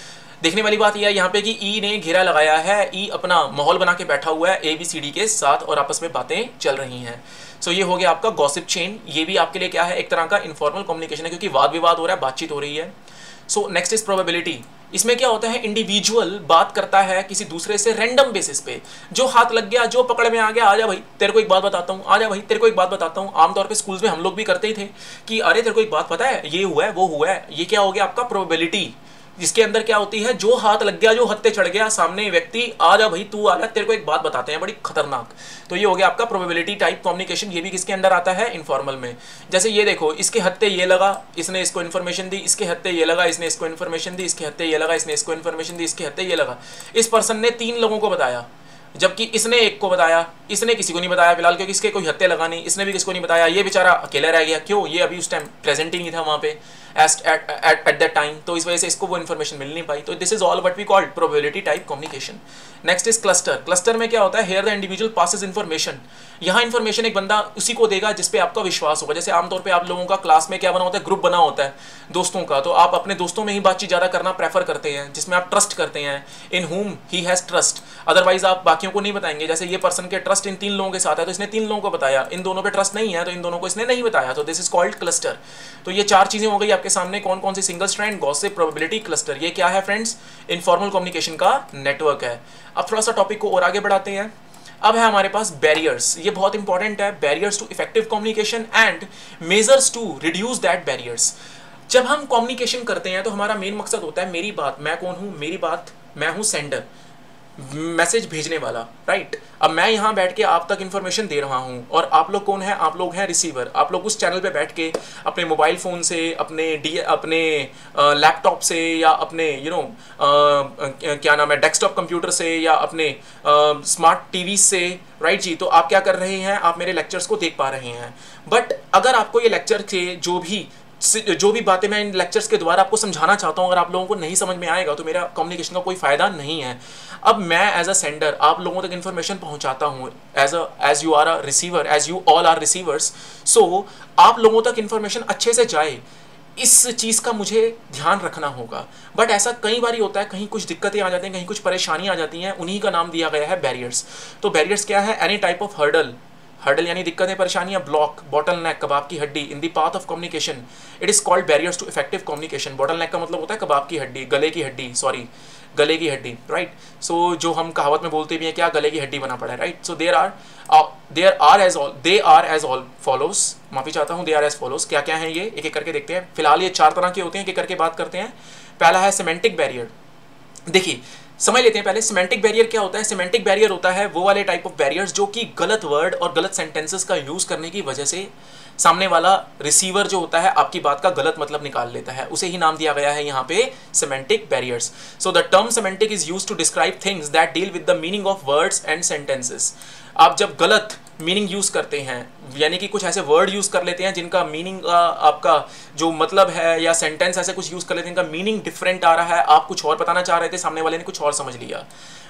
Speaker 1: देखने वाली बात यह है यहाँ पे कि ई ने घेरा लगाया है, ई अपना माहौल बना के बैठा हुआ है ए बी सी डी के साथ और आपस में बातें चल रही हैं। सो ये हो गया आपका गॉसिप चेन। ये भी आपके लिए क्या है, एक तरह का इनफॉर्मल कम्युनिकेशन है, क्योंकि वाद विवाद हो रहा है, बातचीत हो रही है। सो नेक्स्ट इज प्रोबेबिलिटी। इसमें क्या होता है, इंडिविजुअल बात करता है किसी दूसरे से रैंडम बेसिस पे, जो हाथ लग गया, जो पकड़ में आ गया, आजा भाई तेरे को एक बात बताता हूँ, आजा भाई तेरे को एक बात बताता हूँ। आमतौर पे स्कूल्स में हम लोग भी करते ही थे कि अरे तेरे को एक बात पता है, ये हुआ है, वो हुआ है। ये क्या हो गया आपका प्रोबेबिलिटी, जिसके अंदर क्या होती है, जो हाथ लग गया, जो हत्ते चढ़ गया, सामने व्यक्ति, आजा भाई तू आजा, तेरे को एक बात बताते हैं, बड़ी खतरनाक। तो ये हो गया आपका प्रोबेबिलिटी टाइप कम्युनिकेशन। ये भी किसके अंदर आता है, इनफॉर्मल में। जैसे ये देखो, इसके हत्ते ये लगा, इसने इसको इन्फॉर्मेशन दी, इसके हत्ते ये लगा, इसने इसको इन्फॉर्मेशन दी, इसके हत्ते ये लगा, इसने इसको इन्फॉर्मेशन दी, इसके हत्ते ये लगा। इस पर्सन ने 3 लोगों को बताया, जबकि इसने एक को बताया, इसने किसी को नहीं बताया फिलहाल, क्योंकि इसके कोई हत्ते लगा नहीं, इसने भी किसी को नहीं बताया। ये बेचारा अकेला रह गया, क्यों, ये अभी उस टाइम प्रेजेंट ही नहीं था वहाँ पे एट दैट टाइम, तो इस वजह से इसको वो इन्फॉर्मेशन मिल नहीं पाई। तो this is all what we called probability type communication. Next is cluster. Cluster में क्या होता है, here the individual passes information. यहाँ इन्फॉर्मेशन एक बंदा उसी को देगा जिस पे आपका विश्वास होगा। जैसे आमतौर पे आप लोगों का क्लास में क्या बना होता है, ग्रुप बना होता है दोस्तों का, तो आप अपने दोस्तों में ही बातचीत ज़्यादा करना प्रेफर करते हैं, जिसमें आप ट्रस्ट करते हैं, इन हुम ही हैज़ ट्रस्ट। अदरवाइज आप बाकियों को नहीं बताएंगे। जैसे ये पर्सन के ट्रस्ट इन 3 लोगों के साथ है, तो इसने 3 लोगों को बताया, इन दोनों पे ट्रस्ट नहीं है तो इन दोनों को इसने नहीं बताया। तो दिस इज कॉल्ड क्लस्टर। तो ये 4 चीज़ें हो गई आपके सामने, कौन कौन सी, single strand, gossip, probability, cluster. ये क्या है फ्रेंड्स, इनफॉर्मल कम्युनिकेशन का नेटवर्क है। अब थोड़ा सा टॉपिक को और आगे बढ़ाते हैं। अब है हमारे पास बैरियर्स। ये बहुत इंपॉर्टेंट है, barriers to effective communication and measures to reduce that barriers. जब हम कम्युनिकेशन करते हैं तो हमारा मेन मकसद होता है मेरी बात, मैं कौन हूँ, मेरी बात, मैं हूँ सेंडर, मैसेज भेजने वाला, राइट। अब मैं यहाँ बैठ के आप तक इन्फॉर्मेशन दे रहा हूँ और आप लोग कौन है, आप लोग हैं रिसीवर। आप लोग उस चैनल पे बैठ के अपने मोबाइल फ़ोन से, अपने लैपटॉप से, या अपने क्या नाम है, डेस्कटॉप कंप्यूटर से, या अपने स्मार्ट टीवी से, राइट जी। तो आप क्या कर रहे हैं, आप मेरे लेक्चर्स को देख पा रहे हैं। बट अगर आपको ये लेक्चर के जो भी बातें मैं इन लेक्चर्स के द्वारा आपको समझाना चाहता हूँ, अगर आप लोगों को नहीं समझ में आएगा तो मेरा कम्युनिकेशन का कोई फ़ायदा नहीं है। अब मैं एज अ सेंडर आप लोगों तक इन्फॉर्मेशन पहुँचाता हूँ, as you are a receiver, as you all are receivers. So आप लोगों तक इन्फॉर्मेशन अच्छे से जाए, इस चीज़ का मुझे ध्यान रखना होगा। बट ऐसा कई बार होता है, कहीं कुछ दिक्कतें आ जाती हैं, कहीं कुछ परेशानी आ जाती हैं, उन्हीं का नाम दिया गया है बैरियर्स। तो बैरियर्स क्या है, एनी टाइप ऑफ हर्डल यानी दिक्कतें, परेशानियां, ब्लॉक, बॉटल नेक, कबाब की हड्डी, in the path of communication, it is called barriers to effective communication. Bottleneck का मतलब होता है कबाब की हड्डी, गले की हड्डी, राइट। सो जो हम कहावत में बोलते भी हैं, क्या गले की हड्डी बना पड़ा है, right. So they are as all follows, माफी चाहता हूँ, दे आर एज फॉलोज। क्या क्या है ये, एक एक करके देखते हैं। फिलहाल ये 4 तरह के होते हैं, एक एक करके बात करते हैं। पहला है सिमेंटिक बैरियर। देखिए समझ लेते हैं पहले सिमेंटिक बैरियर क्या होता है। सिमेंटिक बैरियर होता है वो वाले टाइप ऑफ बैरियर्स जो कि गलत वर्ड और गलत सेंटेंसेस का यूज करने की वजह से सामने वाला रिसीवर जो होता है आपकी बात का गलत मतलब निकाल लेता है, उसे ही नाम दिया गया है यहाँ पे semantic barriers. So the term semantic is used to describe things that deal with the meaning of words and sentences. आप जब गलत मीनिंग यूज़ करते हैं, यानी कि कुछ ऐसे वर्ड यूज़ कर लेते हैं जिनका मीनिंग आपका जो मतलब है, या सेंटेंस ऐसे कुछ यूज़ कर लेते हैं जिनका मीनिंग डिफरेंट आ रहा है, आप कुछ और बताना चाह रहे थे, सामने वाले ने कुछ और समझ लिया।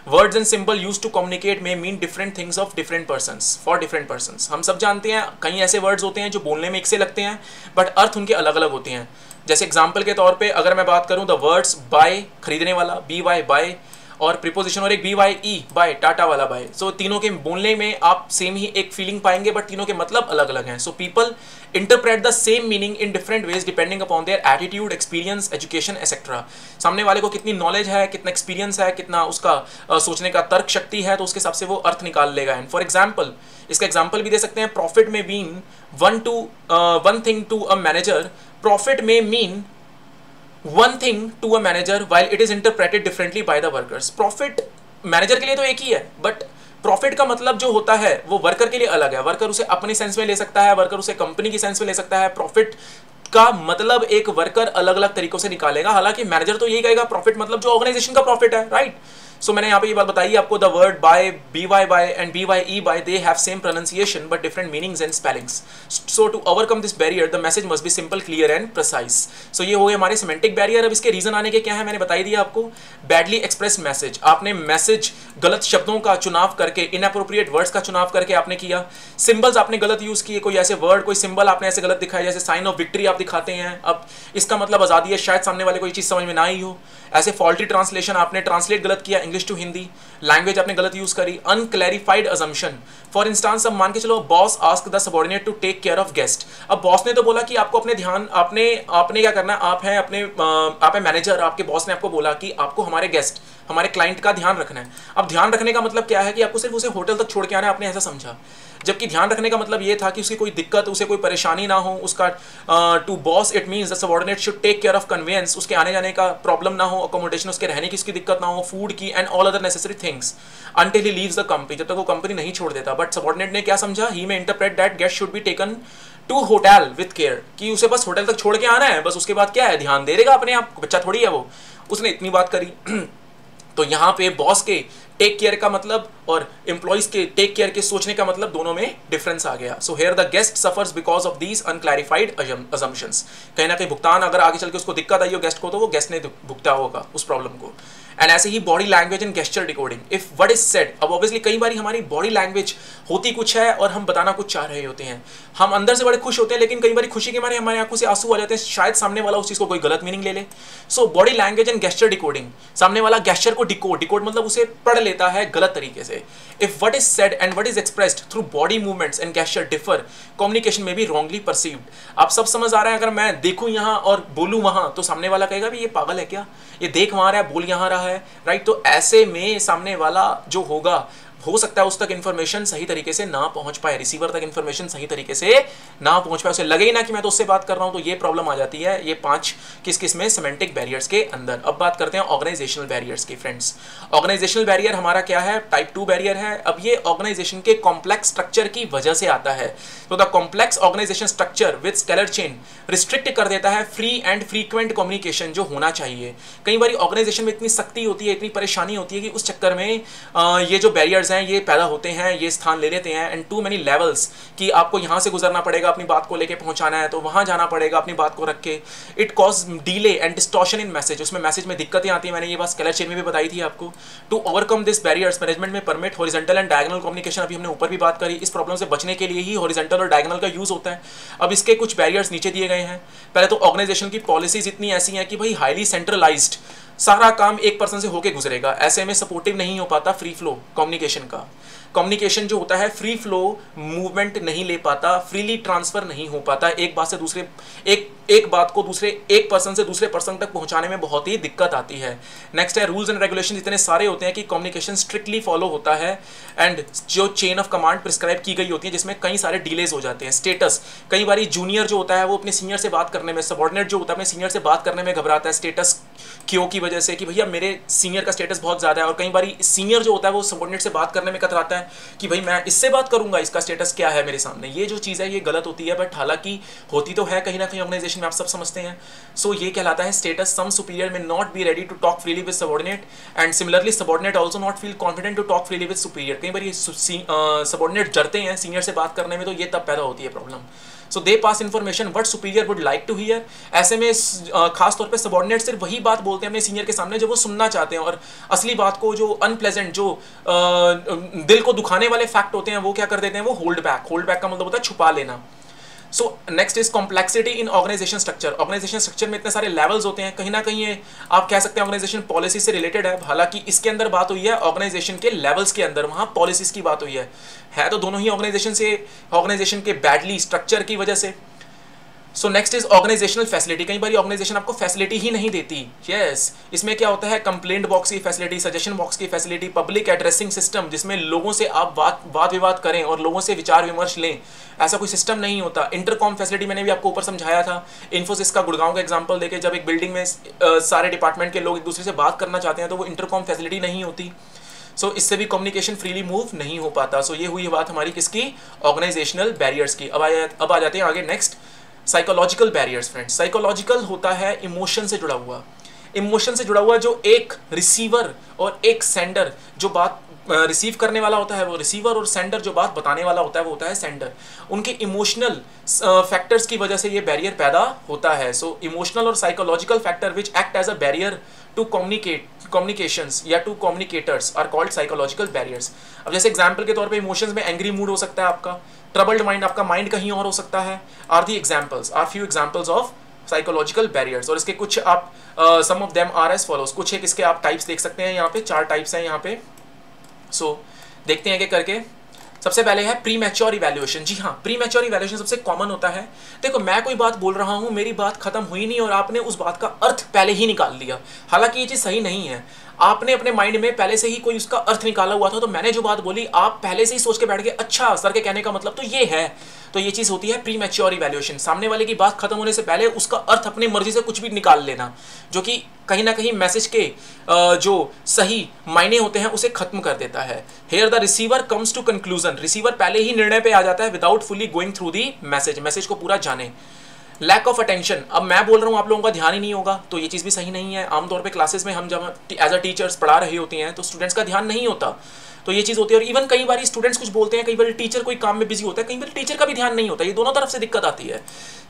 Speaker 1: Words and symbol use to communicate में mean different things of different persons for different persons. हम सब जानते हैं कई ऐसे वर्ड्स होते हैं जो बोलने में एक से लगते हैं बट अर्थ उनके अलग अलग होते हैं। जैसे एग्जाम्पल के तौर पे अगर मैं बात करूं द वर्ड्स बाय, खरीदने वाला, बी वाई बाय, और प्रीपोजिशन और एक बी वाई ई बाय, टाटा वाला बाय। सो तीनों के बोलने में आप सेम ही एक फीलिंग पाएंगे बट तीनों के मतलब अलग अलग हैं। So people interpret the same meaning in different ways depending upon their attitude, experience, education etcetera. सामने वाले को कितनी नॉलेज है, कितना एक्सपीरियंस है, कितना उसका सोचने का तर्क शक्ति है, तो उसके हिसाब से वो अर्थ निकाल लेगा। एंड फॉर एग्जाम्पल, इसका एग्जाम्पल भी दे सकते हैं, profit may mean one thing to a manager, profit may mean one thing to a manager while it is interpreted differently by the workers। Profit manager के लिए तो एक ही है बट प्रॉफिट का मतलब जो होता है वो वर्कर के लिए अलग है। वर्कर उसे अपनी सेंस में ले सकता है, वर्कर उसे कंपनी की सेंस में ले सकता है। प्रॉफिट का मतलब एक वर्कर अलग अलग तरीकों से निकालेगा, हालांकि मैनेजर तो यही कहेगा प्रॉफिट मतलब जो ऑर्गेनाइजेशन का प्रॉफिट है, राइट। सो मैंने यहाँ पे ये बात बताई आपको, the word buy, B Y by and B Y E bye, they have same pronunciation but different meanings and spellings. So to overcome this barrier the message must be simple, clear and precise. So ये हो गए हमारे semantic barrier. अब इसके reason आने के क्या है मैंने बताई दिया आपको। बैडली एक्सप्रेस मैसेज, आपने मैसेज गलत शब्दों का चुनाव करके, इनअप्रोप्रिएट वर्ड्स का चुनाव करके आपने किया। सिंबल्स आपने गलत यूज किए, कोई ऐसे वर्ड, कोई सिंबल आपने ऐसे गलत दिखाया, जैसे साइन ऑफ विक्ट्री आप दिखाते हैं, अब इसका मतलब आज़ादी है, शायद सामने वाले को ये चीज़ समझ में ना आई हो। ऐसे फॉल्टी ट्रांसलेशन, आपने ट्रांसलेट गलत किया इंग्लिश टू हिंदी, लैंग्वेज आपने गलत यूज करी। अनक्लैरिफाइड अजम्पशन, फॉर इंस्टांस अब मान के चलो boss ask the subordinate to take care of guest. अब बॉस ने तो बोला कि आपको अपने ध्यान, आपने क्या करना है, आप है मैनेजर, आपके बॉस ने आपको बोला कि आपको हमारे गेस्ट, हमारे क्लाइंट का ध्यान रखना है। अब ध्यान रखने का मतलब क्या है कि आपको सिर्फ उसे होटल तक छोड़ के आना है, आपने ऐसा समझा। जबकि ध्यान रखने का मतलब ये था कि उसकी कोई दिक्कत, उसे कोई परेशानी ना हो, उसका to boss it means the subordinate should take care of conveyance, उसके आने जाने का प्रॉब्लम ना हो, अकोमोडेशन, उसके रहने की उसकी दिक्कत ना हो, फूड की and all other necessary things until he leaves the company, जब तक वो कंपनी नहीं छोड़ देता। बट सबऑर्डिनेट ने क्या समझा, he may interpret that guest should be taken to hotel with care, कि उसे बस होटल तक छोड़ के आना है, बस उसके बाद क्या है, ध्यान दे देगा अपने आप, बच्चा थोड़ी है वो। उसने इतनी बात करी तो यहाँ पे बॉस के टेक केयर का मतलब और एम्प्लॉइज के टेक केयर के सोचने का मतलब दोनों में डिफरेंस आ गया। So here the guest suffers because of these unclarified assumptions. कहीं ना कहीं भुगतान अगर आगे चल के उसको दिक्कत आई हो गेस्ट को, तो वो गेस्ट ने भुगता होगा उस प्रॉब्लम को। एंड ऐसे ही body language and gesture decoding, if what is said, अब ऑब्वियसली कई बार हमारी बॉडी लैंग्वेज होती कुछ है और हम बताना कुछ चाह रहे होते हैं, हम अंदर से बड़े खुश होते हैं लेकिन कई बार खुशी के मारे हमारी आंखों से आंसू आ जाते हैं, शायद सामने वाला उस चीज को कोई गलत मीनिंग ले ले। So body language and gesture decoding, सामने वाला गेस्चर को डिकोड मतलब उसे पढ़ लेता है गलत तरीके से। If what is said and what is expressed through body movements and gesture differ, communication में भी रॉन्गली परसीव्ड। आप सब समझ आ रहा है, अगर मैं देखूं यहाँ और बोलूं वहां तो सामने वाला कहेगा भी ये पागल है क्या, ये देख वहां रहा है बोल यहाँ रहा है, राइट। तो ऐसे में सामने वाला जो होगा, हो सकता है उस तक इन्फॉर्मेशन सही तरीके से ना पहुंच पाए, रिसीवर तक इन्फॉर्मेशन सही तरीके से ना पहुंच पाए, उसे लगे ही ना कि मैं तो उससे बात कर रहा हूं। तो ये प्रॉब्लम आ जाती है, ये 5 किस में सिमेंटिक बैरियर्स के अंदर। अब बात करते हैं ऑर्गेनाइजेशनल बैरियर्स की। फ्रेंड्स, ऑर्गेनाइजेशनल बैरियर हमारा क्या है, टाइप 2 बैरियर है। अब ये ऑर्गेनाइजेशन के कॉम्प्लेक्स स्ट्रक्चर की वजह से आता है। तो the complex organisation structure with scalar chain restrict कर देता है फ्री एंड फ्रीक्वेंट कम्युनिकेशन जो होना चाहिए। कई बार ऑर्गेनाइजेशन में इतनी सख्ती होती है, इतनी परेशानी होती है कि उस चक्कर में ये जो बैरियर्स हैं ये पैदा होते हैं, ये स्थान ले लेते हैं। एंड टू मेनी लेवल्स कि आपको यहाँ से गुजरना पड़ेगा, अपनी बात को लेके पहुंचाना है तो वहाँ जाना पड़ेगा अपनी बात को रख के। It cause delay and distortion in message, उसमें मैसेज में दिक्कतें आती हैं, मैंने ये बात स्केलर चेन में भी बताई थी आपको। To overcome this barriers management में permit horizontal and diagonal communication, अभी हमने ऊपर भी बात करी, इस प्रॉब्लम से बचने के लिए ही हॉरिजॉन्टल और डायगोनल का यूज होता है। अब इसके कुछ बैरियर्स नीचे दिए गए हैं। पहले तो ऑर्गेनाइजेशन की पॉलिसीज इतनी ऐसी हैं कि भाई हाईली सेंट्रलाइज्ड, सारा काम एक पर्सन से होके गुजरेगा, ऐसे में सपोर्टिव नहीं हो पाता फ्री फ्लो कम्युनिकेशन का। कम्युनिकेशन जो होता है फ्री फ्लो मूवमेंट नहीं ले पाता, फ्रीली ट्रांसफर नहीं हो पाता, एक बात से दूसरे एक बात को दूसरे एक पर्सन से दूसरे पर्सन तक पहुंचाने में बहुत ही दिक्कत आती है। नेक्स्ट है रूल्स एंड रेगुलेशन इतने सारे होते हैं कि कम्युनिकेशन स्ट्रिक्टली फॉलो होता है एंड जो चेन ऑफ कमांड प्रिस्क्राइब की गई होती है जिसमें कई सारे डिलेज हो जाते हैं। स्टेटस, कई बार जूनियर जो होता है वो अपने सीनियर से बात करने में, सबऑर्डिनेट जो होता है अपने सीनियर से बात करने में घबराता है, स्टेटस क्यों की वजह से कि भैया मेरे सीनियर का स्टेटस बहुत ज़्यादा है, और कई बार सीनियर जो होता है वो सबॉर्डिनेट से बात करने में कतराता है कि भाई मैं इससे बात करूंगा, इसका स्टेटस क्या है मेरे सामने। ये जो चीज़ है ये गलत होती है, बट हालांकि होती तो है कहीं ना कहीं ऑर्गेनाइजेशन में, आप सब समझते हैं। सो ये कहलाता है status. Some superior may not be ready to talk freely with subordinate, and similarly subordinate also not feel confident to talk freely with superior. कई बार सबॉर्डिनेट डरते हैं सीनियर से बात करने में, तो ये तब पैदा होती है problem. So they pass information what superior would like to hear. ऐसे में खास तौर पे सबॉर्डिनेट सिर्फ वही बात बोलते हैं अपने सीनियर के सामने जो वो सुनना चाहते हैं, और असली बात को, जो अनप्लेजेंट, जो दिल को दुखाने वाले फैक्ट होते हैं, वो क्या कर देते हैं, वो होल्ड बैक। होल्ड बैक का मतलब होता है छुपा लेना। So next is complexity in organisation structure. Organisation structure में इतने सारे लेवल्स होते हैं, कहीं ना कहीं ये आप कह सकते हैं ऑर्गेनाइजेशन पॉलिसी से रिलेटेड है। हालांकि इसके अंदर बात हुई है ऑर्गेनाइजेशन के लेवल्स के अंदर, वहां पॉलिसीज की बात हुई है तो दोनों ही ऑर्गेनाइजेशन के बैडली स्ट्रक्चर की वजह से। So next is organisational facility. कई बार ऑर्गेनाइजेशन आपको फैसिलिटी ही नहीं देती। यस, इसमें क्या होता है, कंप्लेंट बॉक्स की फैसिलिटी, सजेशन बॉक्स की फैसिलिटी, पब्लिक एड्रेसिंग सिस्टम जिसमें लोगों से आप वाद विवाद करें और लोगों से विचार विमर्श लें, ऐसा कोई सिस्टम नहीं होता। इंटरकॉम फैसिलिटी मैंने भी आपको ऊपर समझाया था, इन्फोसिस का गुड़गांव का एग्जांपल देके, जब एक बिल्डिंग में सारे डिपार्टमेंट के लोग एक दूसरे से बात करना चाहते हैं तो वो इंटरकॉम फैसिलिटी नहीं होती। सो इससे भी कम्युनिकेशन फ्रीली मूव नहीं हो पाता। सो ये हुई बात हमारी किसकी, ऑर्गेनाइजेशनल बैरियर्स की। अब आ जाते हैं आगे next, psychological barriers. Friends, psychological होता है इमोशन से जुड़ा हुआ, इमोशन से जुड़ा हुआ, जो एक रिसीवर और एक सेंडर, जो बात रिसीव करने वाला होता है वो रिसीवर, और सेंडर जो बात बताने वाला होता है वो होता है सेंडर। उनके इमोशनल फैक्टर्स की वजह से ये बैरियर पैदा होता है। So emotional or psychological factor which act as a barrier to communications या to communicators are called psychological barriers. अब जैसे एग्जांपल के तौर पे इमोशंस में एंग्री मूड हो सकता है आपका, ट्रबल्ड माइंड, आपका माइंड कहीं और हो सकता है, are few examples of psychological barriers. और इसके कुछ आप some of them are as follows, कुछ एक इसके आप टाइप्स देख सकते हैं यहाँ पे, 4 टाइप्स हैं यहाँ पे। सो देखते हैं कि करके। सबसे पहले है प्री मैच्योर इवैल्यूएशन। जी हाँ, प्री मैच्योर इवैल्यूएशन सबसे कॉमन होता है। देखो, मैं कोई बात बोल रहा हूँ, मेरी बात खत्म हुई नहीं और आपने उस बात का अर्थ पहले ही निकाल लिया। हालांकि ये चीज़ सही नहीं है। आपने अपने माइंड में पहले से ही कोई उसका अर्थ निकाला हुआ था, तो मैंने जो बात बोली आप पहले से ही सोच के बैठ गए, अच्छा सर के कहने का मतलब तो ये है। तो ये चीज़ होती है प्री मैच्योर इवैल्यूएशन। सामने वाले की बात खत्म होने से पहले उसका अर्थ अपनी मर्जी से कुछ भी निकाल लेना, जो कि कहीं ना कहीं मैसेज के जो सही मायने होते हैं उसे खत्म कर देता है। Here the receiver comes to conclusion. Receiver पहले ही निर्णय पे आ जाता है without fully going through the message को पूरा जाने। लैक ऑफ अटेंशन, अब मैं बोल रहा हूँ आप लोगों का ध्यान ही नहीं होगा, तो ये चीज़ भी सही नहीं है। आमतौर पे क्लासेस में हम जब एज अ टीचर्स पढ़ा रहे होते हैं तो स्टूडेंट्स का ध्यान नहीं होता, तो ये चीज़ होती है। और इवन कई बार स्टूडेंट्स कुछ बोलते हैं, कई बार टीचर कोई काम में बिजी होता है, कई बार टीचर का भी ध्यान नहीं होता। ये दोनों तरफ से दिक्कत आती है।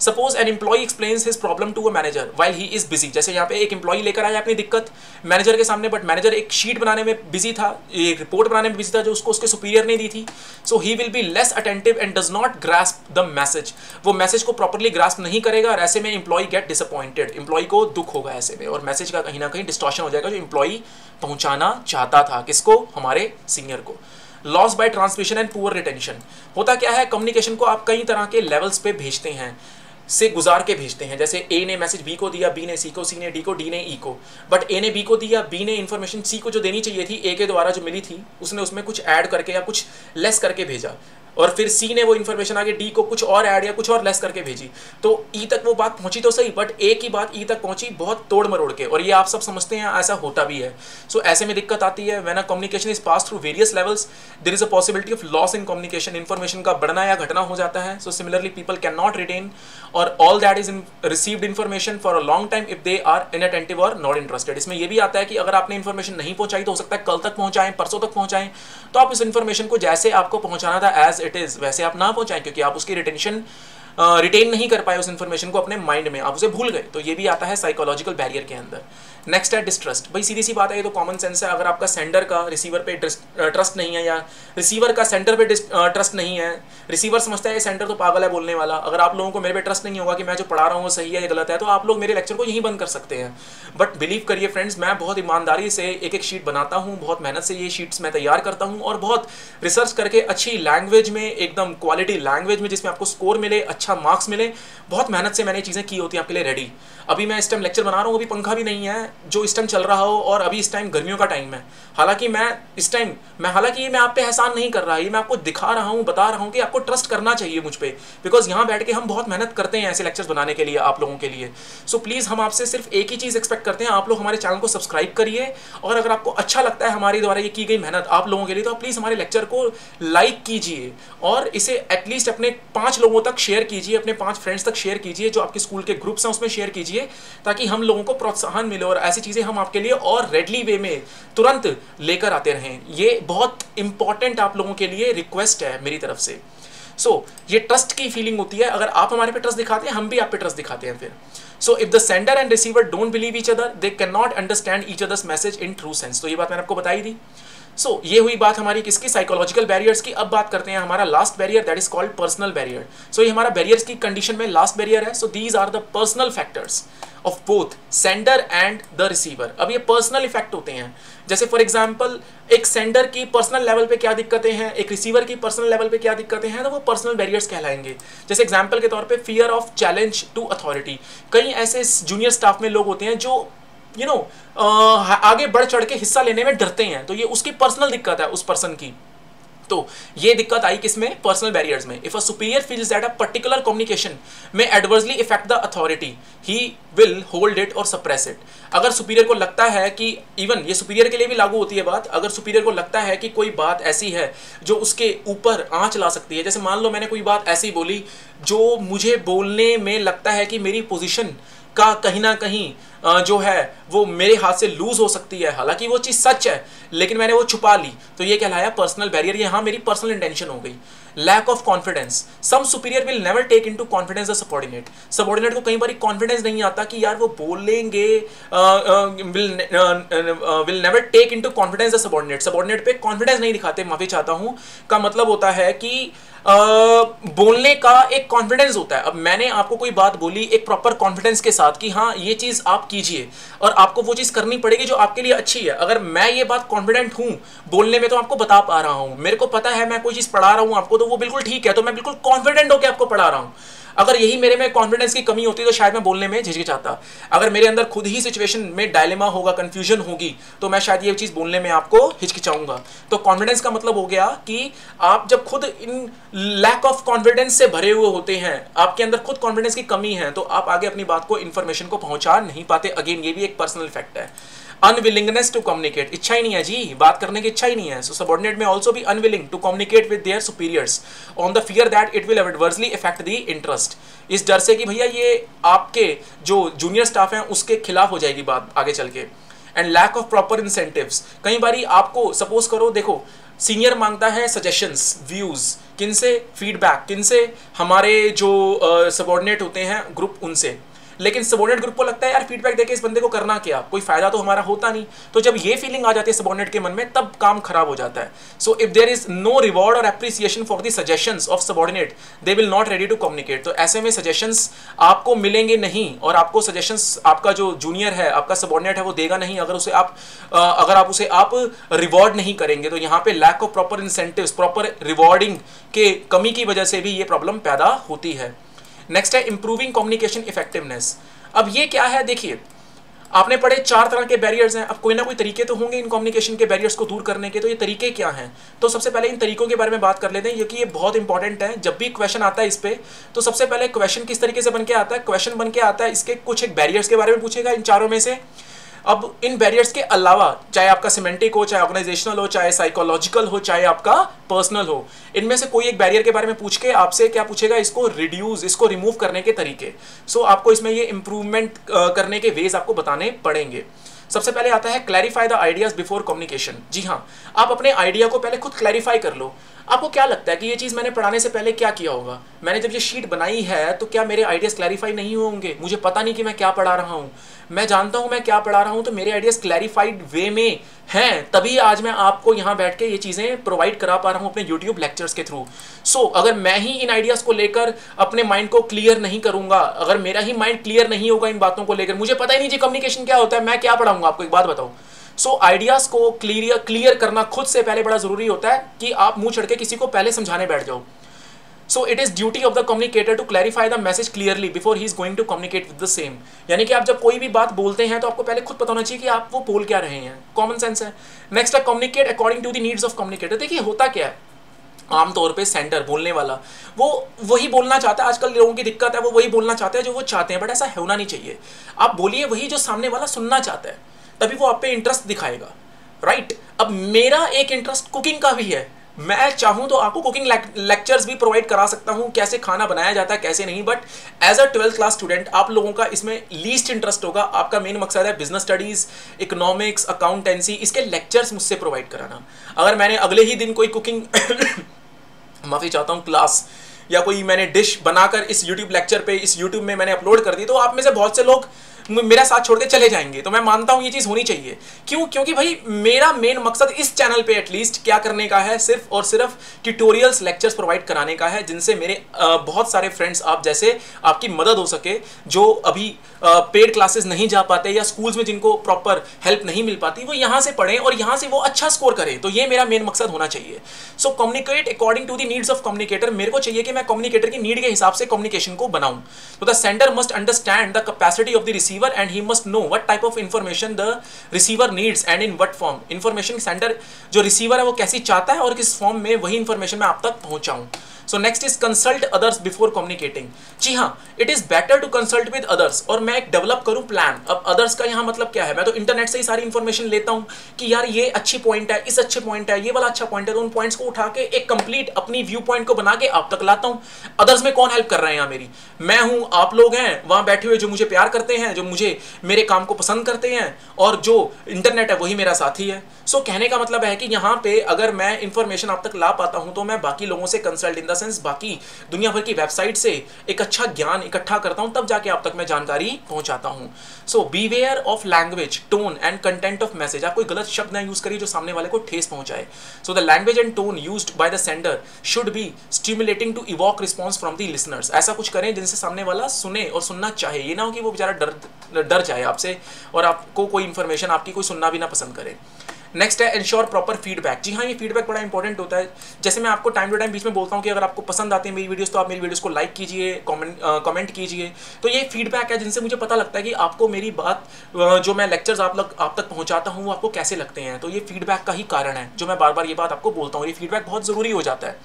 Speaker 1: Suppose an employee explains his problem to a manager while he is busy. जैसे यहाँ पे एक एम्प्लॉय लेकर आया अपनी दिक्कत मैनेजर के सामने, बट मैनेजर एक शीट बनाने में बिजी था, एक रिपोर्ट बनाने में बिजी था जो उसको उसके सुपीरियर ने दी थी। So he will be less attentive and does not grasp the message. वो मैसेज को प्रॉपरली ग्रास्प नहीं करेगा और ऐसे में एम्प्लॉय गेट डिसअपॉइंटेड। एम्प्लॉय को दुख होगा ऐसे में, और मैसेज का कहीं ना कहीं डिस्टॉर्शन हो जाएगा जो एम्प्लॉय पहुंचाना चाहता था, किसको, हमारे सीनियर को। Loss by transmission and poor retention. होता क्या है, कम्युनिकेशन को आप कई तरह के लेवल्स पे भेजते हैं, से गुजार के भेजते हैं। जैसे ए ने मैसेज बी को दिया, बी ने सी को, सी ने डी को, डी ने ई को। बट ए ने बी को दिया, बी ने इन्फॉर्मेशन सी को जो देनी चाहिए थी ए के द्वारा जो मिली थी, उसने उसमें कुछ ऐड करके या कुछ लेस करके भेजा, और फिर सी ने वो इन्फॉर्मेशन आगे डी को कुछ और ऐड या कुछ और लेस करके भेजी। तो ई तक वो बात पहुंची तो सही, बट ए की बात ई तक पहुंची बहुत तोड़ मरोड़ के, और ये आप सब समझते हैं ऐसा होता भी है। सो ऐसे में दिक्कत आती है। When a communication is pass through various levels there is a possibility of loss in communication. Information का बढ़ना या घटना हो जाता है। So similarly people can not retain or all that is received information for a long time if they are inattentive or not interested. इसमें यह भी आता है कि अगर आपने इन्फॉर्मेशन नहीं पहुंचाई तो हो सकता है कल तक पहुंचाएं, परसों तक पहुंचाएं, तो आप इस इन्फॉर्मेशन को जैसे आपको पहुंचाना था एज इट इज वैसे आप ना पहुंचाएं, क्योंकि आप उसकी रिटेन नहीं कर पाए उस इन्फॉर्मेशन को अपने माइंड में, आप उसे भूल गए। तो ये भी आता है साइकोलॉजिकल बैरियर के अंदर। नेक्स्ट है डिस्ट्रस्ट। भाई सीधी सी बात है, ये तो कॉमन सेंस है। अगर आपका सेंडर का रिसीवर पे ट्रस्ट नहीं है, या रिसीवर का सेंडर पे ट्रस्ट नहीं है, रिसीवर समझता है ये सेंडर तो पागल है बोलने वाला, अगर आप लोगों को मेरे पे ट्रस्ट नहीं होगा कि मैं जो पढ़ा रहा हूँ वो सही है या गलत है, तो आप लोग मेरे लेक्चर को यहीं बंद कर सकते हैं। बट बिलीव करिए फ्रेंड्स, मैं बहुत ईमानदारी से एक एक शीट बनाता हूँ, बहुत मेहनत से ये शीट्स मैं तैयार करता हूँ, और बहुत रिसर्च करके अच्छी लैंग्वेज में, एकदम क्वालिटी लैंग्वेज में, जिसमें आपको स्कोर मिले, अच्छा अच्छा मार्क्स मिले, बहुत मेहनत से मैंने चीज़ें की होती हैं आपके लिए रेडी। अभी मैं इस टाइम लेक्चर बना रहा हूँ, अभी पंखा भी नहीं है जो इस टाइम चल रहा हो, और अभी इस टाइम गर्मियों का टाइम है। हालांकि मैं इस टाइम हालांकि ये मैं आप पे एहसान नहीं कर रहा, ये मैं आपको दिखा रहा हूँ, बता रहा हूँ कि आपको ट्रस्ट करना चाहिए मुझ पे, बिकॉज यहाँ बैठ के हम बहुत मेहनत करते हैं ऐसे लेक्चर्स बनाने के लिए आप लोगों के लिए। सो प्लीज़ हम आपसे सिर्फ एक ही चीज़ एक्सपेक्ट करते हैं, आप लोग हमारे चैनल को सब्सक्राइब करिए, और अगर आपको अच्छा लगता है हमारे द्वारा ये की गई मेहनत आप लोगों के लिए, तो आप प्लीज़ हमारे लेक्चर को लाइक कीजिए और इसे एटलीस्ट अपने 5 लोगों तक शेयर कीजिए, अपने 5 फ्रेंड्स तक शेयर कीजिए, जो आपके स्कूल के ग्रुप्स हैं उसमें शेयर कीजिए, ताकि हम लोगों को प्रोत्साहन मिले और ऐसी चीज़ें हम आपके लिए और रेडली वे में तुरंत लेकर आते रहें। ये बहुत इंपॉर्टेंट आप लोगों के लिए रिक्वेस्ट है मेरी तरफ से। ये ट्रस्ट की फीलिंग होती है, अगर आप हमारे पे ट्रस्ट दिखाते हैं हम भी आप पे ट्रस्ट दिखाते हैं फिर। If the sender and receiver don't believe each other, they can not understand each others message in true sense. तो ये बात मैंने आपको बताई दी। ये हुई बात हमारी किसकी, साइकोलॉजिकल बैरियर्स की। अब बात करते हैं हमारा last barrier, that is called personal barrier. ये हमारा बैरियर्स की कंडीशन में लास्ट बैरियर है। These are the personal factors of both sender and the receiver. अब ये पर्सनल इफेक्ट होते हैं, जैसे फॉर एग्जाम्पल एक सेंडर की पर्सनल लेवल पे क्या दिक्कतें हैं, एक रिसीवर की पर्सनल लेवल पे क्या दिक्कतें हैं, तो वो पर्सनल बैरियर्स कहलाएंगे। जैसे एग्जाम्पल के तौर पे fear of challenge to authority. कई ऐसे जूनियर स्टाफ में लोग होते हैं जो आगे बढ़ चढ़ के हिस्सा लेने में डरते हैं, तो ये उसकी पर्सनल दिक्कत है उस पर्सन की। तो ये दिक्कत आई किसमें, पर्सनल बैरियर्स में। If a superior feels that a particular communication में adversely effect the authority, he will hold it or suppress it. अगर सुपीरियर को लगता है कि, इवन ये सुपीरियर के लिए भी लागू होती है बात, अगर सुपीरियर को लगता है कि कोई बात ऐसी है जो उसके ऊपर आंच ला सकती है, जैसे मान लो मैंने कोई बात ऐसी बोली जो मुझे बोलने में लगता है कि मेरी पोजीशन का कहीं ना कहीं जो है वो मेरे हाथ से लूज हो सकती है, हालांकि वो चीज़ सच है लेकिन मैंने वो छुपा ली, तो ये कहलाया पर्सनल बैरियर। यहाँ मेरी पर्सनल इंटेंशन हो गई। Lack of confidence, some superior will never take into confidence the subordinate. Subordinate को कई बार कॉन्फिडेंस नहीं आता कि यार वो बोलेंगे, will never take into confidence the subordinate. Subordinate पे कॉन्फिडेंस नहीं दिखाते, माफी चाहता हूं, का मतलब होता है कि बोलने का एक कॉन्फिडेंस होता है। अब मैंने आपको कोई बात बोली एक प्रॉपर कॉन्फिडेंस के साथ कि हाँ ये चीज़ आप कीजिए, और आपको वो चीज़ करनी पड़ेगी जो आपके लिए अच्छी है। अगर मैं ये बात कॉन्फिडेंट हूँ बोलने में, तो आपको बता पा रहा हूँ, मेरे को पता है मैं कोई चीज़ पढ़ा रहा हूँ आपको, तो वो बिल्कुल ठीक है, तो मैं बिल्कुल कॉन्फिडेंट होकर आपको पढ़ा रहा हूँ। अगर यही मेरे में कॉन्फिडेंस की कमी होती तो शायद मैं बोलने में झिझकिचाता। अगर मेरे अंदर खुद ही सिचुएशन में डायलेमा होगा, कंफ्यूजन होगी, तो मैं शायद ये चीज़ बोलने में आपको हिचकिचाऊंगा। तो कॉन्फिडेंस का मतलब हो गया कि आप जब खुद इन लैक ऑफ कॉन्फिडेंस से भरे हुए होते हैं, आपके अंदर खुद कॉन्फिडेंस की कमी है, तो आप आगे अपनी बात को, इन्फॉर्मेशन को पहुंचा नहीं पाते। अगेन ये भी एक पर्सनल फैक्ट है। अनविलिंगनेस टू कम्युनिकेट, इच्छा ही नहीं है जी, बात करने की इच्छा ही नहीं है। So subordinate may also be unwilling to communicate with their superiors on the fear that it will adversely effect the interest. इस डर से कि भैया ये आपके जो जूनियर स्टाफ हैं उसके खिलाफ हो जाएगी बात आगे चल के। And lack of proper incentives, कई बारी आपको सपोज करो, देखो सीनियर मांगता है सजेशंस, व्यूज, किनसे, फीडबैक किनसे, हमारे जो सबऑर्डिनेट होते हैं ग्रुप उनसे, लेकिन सबऑर्डिनेट ग्रुप को लगता है यार फीडबैक देके इस बंदे को करना क्या, कोई फायदा तो हमारा होता नहीं। तो जब ये फीलिंग आ जाती है सबऑर्डिनेट के मन में, तब काम खराब हो जाता है। So if there is no reward or appreciation for the suggestions of subordinate, they will not ready to communicate. तो ऐसे में सजेशंस आपको मिलेंगे नहीं, और आपको सजेशंस आपका जो जूनियर है, आपका सबऑर्डिनेट है, वो देगा नहीं अगर आप उसे रिवॉर्ड नहीं करेंगे। तो यहाँ पे lack of proper incentives, proper rewarding के कमी की वजह से भी ये प्रॉब्लम पैदा होती है। नेक्स्ट है इंप्रूविंग कम्युनिकेशन इफेक्टिवनेस। अब ये क्या है, देखिए आपने पढ़े 4 तरह के बैरियर्स हैं। अब कोई ना कोई तरीके तो होंगे इन कम्युनिकेशन के बैरियर्स को दूर करने के, तो ये तरीके क्या हैं? तो सबसे पहले इन तरीकों के बारे में बात कर लेते हैं, क्योंकि ये बहुत इंपॉर्टेंट है। जब भी क्वेश्चन आता है इस पे, तो सबसे पहले क्वेश्चन किस तरीके से बन के आता है, क्वेश्चन बन के आता है इसके कुछ एक बैरियर्स के बारे में पूछेगा इन चारों में से। अब इन बैरियर्स के अलावा, चाहे आपका सिमेंटिक हो, चाहे ऑर्गेनाइजेशनल हो, चाहे साइकोलॉजिकल हो, चाहे आपका पर्सनल हो, इनमें से कोई एक बैरियर के बारे में पूछ के आपसे क्या पूछेगा, इसको रिड्यूस, इसको रिमूव करने के तरीके। सो आपको इसमें ये इंप्रूवमेंट करने के वेज आपको बताने पड़ेंगे। सबसे पहले आता है clarify the ideas before communication. जी हाँ, आप अपने आइडिया को पहले खुद क्लैरिफाई कर लो। आपको क्या लगता है कि ये चीज़ मैंने पढ़ाने से पहले क्या किया होगा? मैंने जब ये शीट बनाई है तो क्या मेरे आइडियाज़ क्लैरिफाई नहीं होंगे? मुझे पता नहीं कि मैं क्या पढ़ा रहा हूँ, मैं जानता हूँ मैं क्या पढ़ा रहा हूँ, तो मेरे आइडियाज़ क्लैरिफाइड वे में हैं, तभी आज मैं आपको यहाँ बैठ के ये चीज़ें प्रोवाइड करा पा रहा हूँ अपने यूट्यूब लेक्चर्स के थ्रू। सो अगर मैं ही इन आइडियाज़ को लेकर अपने माइंड को क्लियर नहीं करूँगा, अगर मेरा ही माइंड क्लियर नहीं होगा इन बातों को लेकर, मुझे पता ही नहीं जी कम्युनिकेशन क्या होता है, मैं क्या पढ़ाऊँगा आपको? एक बात बताओ। सो आइडियाज़ को क्लियर करना खुद से पहले बड़ा ज़रूरी होता है कि आप मुंह चढ़ के किसी को पहले समझाने बैठ जाओ। So it is duty of the communicator to clarify the message clearly before he is going to communicate with the same. यानी कि आप जब कोई भी बात बोलते हैं तो आपको पहले खुद पता होना चाहिए कि आप वो बोल क्या रहे हैं। कॉमन सेंस है। नेक्स्ट है communicate according to the needs of communicator. देखिए होता क्या है, आमतौर पे सेंडर बोलने वाला वो वही बोलना चाहता है। आजकल लोगों की दिक्कत है, वो वही बोलना चाहते हैं जो वो चाहते हैं, बट ऐसा होना नहीं चाहिए। आप बोलिए वही जो सामने वाला सुनना चाहता है, तभी वो आप पे इंटरेस्ट दिखाएगा, राइट। अब मेरा एक इंटरेस्ट कुकिंग का भी है, मैं चाहूँ तो आपको कुकिंग लेक्चर्स भी प्रोवाइड करा सकता हूँ, कैसे खाना बनाया जाता है कैसे नहीं, but as a 12th class student आप लोगों का इसमें लीस्ट इंटरेस्ट होगा। आपका मेन मकसद है बिजनेस स्टडीज़, इकोनॉमिक्स, अकाउंटेंसी, इसके लेक्चर्स मुझसे प्रोवाइड कराना। अगर मैंने अगले ही दिन कोई कुकिंग माफ़ी चाहता हूँ क्लास या कोई मैंने डिश बनाकर इस यूट्यूब लेक्चर पे, इस यूट्यूब में मैंने अपलोड कर दी, तो आप में से बहुत से लोग मेरा साथ छोड़ के चले जाएंगे। तो मैं मानता हूं ये चीज़ होनी चाहिए। क्यों? क्योंकि भाई मेरा मेन मकसद इस चैनल पे एटलीस्ट क्या करने का है, सिर्फ और सिर्फ ट्यूटोरियल्स, लेक्चर्स प्रोवाइड कराने का है, जिनसे मेरे बहुत सारे फ्रेंड्स आप जैसे आपकी मदद हो सके, जो अभी पेड क्लासेस नहीं जा पाते या स्कूल्स में जिनको प्रॉपर हेल्प नहीं मिल पाती, वो यहाँ से पढ़ें और यहाँ से वो अच्छा स्कोर करें। तो ये मेरा मेन मकसद होना चाहिए। So communicate according to the needs of communicator. मेरे को चाहिए कि मैं कम्युनिकेटर की नीड के हिसाब से कम्युनिकेशन को बनाऊं। तो the sender must understand the capacity of the receiver and he must know what type of information the receiver needs and in what form. Information sender जो रिसीवर है वो कैसी चाहता है और किस फॉर्म में वही इंफॉर्मेशन मैं आप तक पहुंचाऊं। So next is consult others before communicating. जी हाँ, it is better to consult with others. और मैं एक डेवलप करूं प्लान। अब अदर्स का यहाँ मतलब क्या है, मैं तो इंटरनेट से ही सारी इंफॉर्मेशन लेता हूं कि यार ये अच्छी पॉइंट है, इस अच्छे पॉइंट है, ये वाला अच्छा पॉइंट है, तो उन पॉइंट्स को उठा के एक कंप्लीट अपनी व्यू पॉइंट को बना के आप तक लाता हूं। अदर्स में कौन हेल्प कर रहे हैं यहाँ मेरी? मैं हूं, आप लोग हैं वहां बैठे हुए जो मुझे प्यार करते हैं, जो मुझे मेरे काम को पसंद करते हैं, और जो इंटरनेट है वही मेरा साथी है। सो कहने का मतलब है कि यहाँ पे अगर मैं इंफॉर्मेशन आप तक ला पाता हूं तो मैं बाकी लोगों से कंसल्ट, इन द सेंस बाकी दुनिया भर की वेबसाइट से एक अच्छा ज्ञान इकट्ठा करता हूं, तब जाके आप तक मैं जानकारी पहुंचाता हूं। So beware of language, tone and content of message. आप कोई गलत शब्द ना यूज करिए जो सामने वाले को ठेस पहुंचाए। So the language and tone used by the sender should be stimulating to evoke response from the listeners. ऐसा कुछ करें जिनसे सामने वाला सुने और सुनना चाहे। ये ना हो कि वो बेचारा डर जाए आपसे और आपको कोई इंफॉर्मेशन आपकी कोई सुनना भी ना पसंद करे। नेक्स्ट है इंश्योर प्रॉपर फीडबैक। जी हाँ, ये फीडबैक बड़ा इंपॉर्टेंट होता है। जैसे मैं आपको टाइम टू टाइम बीच में बोलता हूँ कि अगर आपको पसंद आती है मेरी वीडियोस तो आप मेरी वीडियोस को लाइक कीजिए, कमेंट कीजिए। तो ये फीडबैक है जिनसे मुझे पता लगता है कि आपको मेरी बात, जो मैं लेक्चर्स आप तक पहुँचाता हूँ, वो आपको कैसे लगते हैं। तो ये फीडबैक का ही कारण है जो मैं बार बार ये बात आपको बोलता हूँ। ये फीडबैक बहुत ज़रूरी हो जाता है।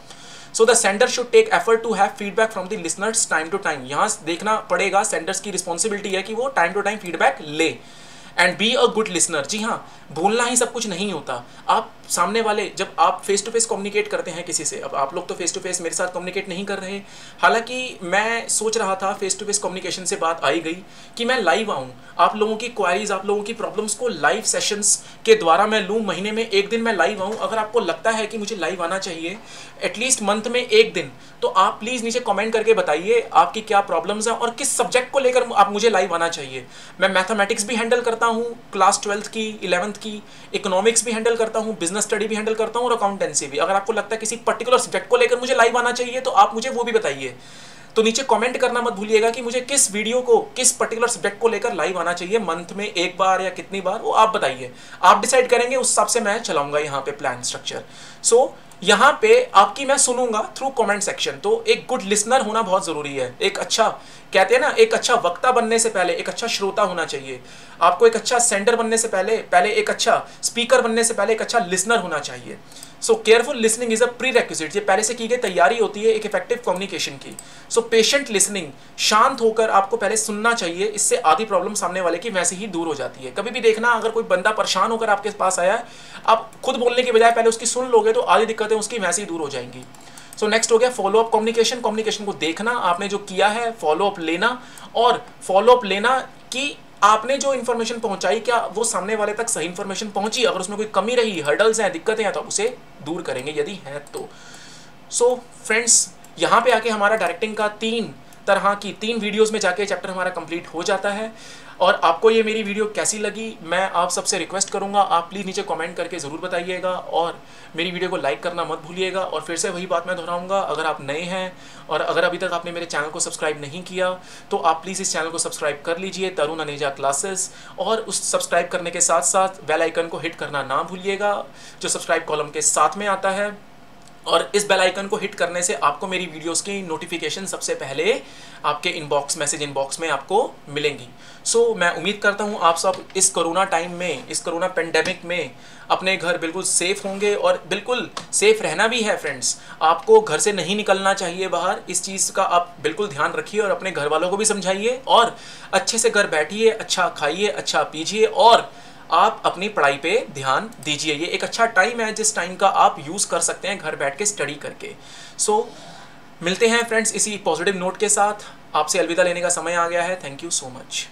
Speaker 1: So the sender should take effort to have feedback from the listeners time to time. यहाँ देखना पड़ेगा, सेंडर्स की रिस्पॉन्सिबिलिटी है कि वो टाइम टू टाइम फीडबैक ले। And be a good listener. जी हाँ, बोलना ही सब कुछ नहीं होता। आप सामने वाले, जब आप फेस टू फेस कम्युनिकेट करते हैं किसी से, अब आप लोग तो फेस टू फेस मेरे साथ कम्युनिकेट नहीं कर रहे, हालांकि मैं सोच रहा था फेस टू फेस कम्युनिकेशन से बात आई गई कि मैं लाइव आऊँ, आप लोगों की क्वारीज, आप लोगों की प्रॉब्लम्स को लाइव सेशंस के द्वारा मैं लूँ। महीने में एक दिन मैं लाइव आऊँ। अगर आपको लगता है कि मुझे लाइव आना चाहिए एटलीस्ट मंथ में एक दिन, तो आप प्लीज़ नीचे कमेंट करके बताइए आपकी क्या प्रॉब्लम्स हैं और किस सब्जेक्ट को लेकर आप मुझे लाइव आना चाहिए। मैं मैथमेटिक्स भी हैंडल करता हूँ, क्लास 12th की, 11th की, इकोनॉमिक्स भी हैंडल करता हूँ, बिजनेस स्टडी भी हैंडल करता हूँ और अकाउंटेंसी भी। अगर आपको लगता है किसी पर्टिकुलर सब्जेक्ट को लेकर मुझे लाइव आना चाहिए तो आप मुझे वो भी बताइए। तो नीचे कमेंट करना मत भूलिएगा कि मुझे किस वीडियो को, किस पर्टिकुलर सब्जेक्ट को लेकर लाइव आना चाहिए, मंथ में एक बार या कितनी बार, वो आप बताइए। आप डिसाइड करेंगे, उस हिसाब से मैं चलाऊंगा यहाँ पे प्लान स्ट्रक्चर। सो यहाँ पे आपकी मैं सुनूंगा थ्रू कमेंट सेक्शन। तो एक गुड लिसनर होना बहुत ज़रूरी है। एक अच्छा, कहते हैं ना, एक अच्छा वक्ता बनने से पहले एक अच्छा श्रोता होना चाहिए। आपको एक अच्छा सेंडर बनने से पहले एक अच्छा स्पीकर बनने से पहले एक अच्छा लिसनर होना चाहिए। So careful listening is a pre requisite. ये पहले से की गई तैयारी होती है एक इफेक्टिव कम्युनिकेशन की। सो पेशेंट लिसनिंग, शांत होकर आपको पहले सुनना चाहिए। इससे आधी प्रॉब्लम सामने वाले की वैसे ही दूर हो जाती है। कभी भी देखना, अगर कोई बंदा परेशान होकर आपके पास आया है, आप खुद बोलने के बजाय पहले उसकी सुन लोगे तो आधी दिक्कतें उसकी वैसे ही दूर हो जाएंगी। सो नेक्स्ट हो गया फॉलो अप कम्युनिकेशन। कम्युनिकेशन को देखना, आपने जो किया है फॉलो अप लेना, और फॉलो अप लेना कि आपने जो इन्फॉर्मेशन पहुंचाई क्या वो सामने वाले तक सही इन्फॉर्मेशन पहुंची। अगर उसमें कोई कमी रही, हर्डल्स हैं, दिक्कतें हैं, तो आप उसे दूर करेंगे यदि हैं तो। सो फ्रेंड्स, यहाँ पे आके हमारा डायरेक्टिंग का तीन वीडियोस में जाके चैप्टर हमारा कंप्लीट हो जाता है। और आपको ये मेरी वीडियो कैसी लगी, मैं आप सबसे रिक्वेस्ट करूंगा, आप प्लीज़ नीचे कमेंट करके ज़रूर बताइएगा और मेरी वीडियो को लाइक करना मत भूलिएगा। और फिर से वही बात मैं दोहराऊंगा, अगर आप नए हैं और अगर अभी तक आपने मेरे चैनल को सब्सक्राइब नहीं किया तो आप प्लीज़ इस चैनल को सब्सक्राइब कर लीजिए, तरुण अनेजा क्लासेस। और उस सब्सक्राइब करने के साथ साथ बेल आइकन को हिट करना ना भूलिएगा, जो सब्सक्राइब कॉलम के साथ में आता है। और इस बेल आइकन को हिट करने से आपको मेरी वीडियोस की नोटिफिकेशन सबसे पहले आपके इनबॉक्स मैसेज इनबॉक्स में आपको मिलेंगी। सो मैं उम्मीद करता हूँ आप सब इस कोरोना टाइम में, इस कोरोना पेंडेमिक में अपने घर बिल्कुल सेफ़ होंगे, और बिल्कुल सेफ़ रहना भी है फ्रेंड्स। आपको घर से नहीं निकलना चाहिए बाहर, इस चीज़ का आप बिल्कुल ध्यान रखिए और अपने घर वालों को भी समझाइए, और अच्छे से घर बैठिए, अच्छा खाइए, अच्छा पीजिए, और आप अपनी पढ़ाई पे ध्यान दीजिए। ये एक अच्छा टाइम है जिस टाइम का आप यूज़ कर सकते हैं घर बैठ के स्टडी करके। सो मिलते हैं फ्रेंड्स इसी पॉजिटिव नोट के साथ। आपसे अलविदा लेने का समय आ गया है। Thank you so much.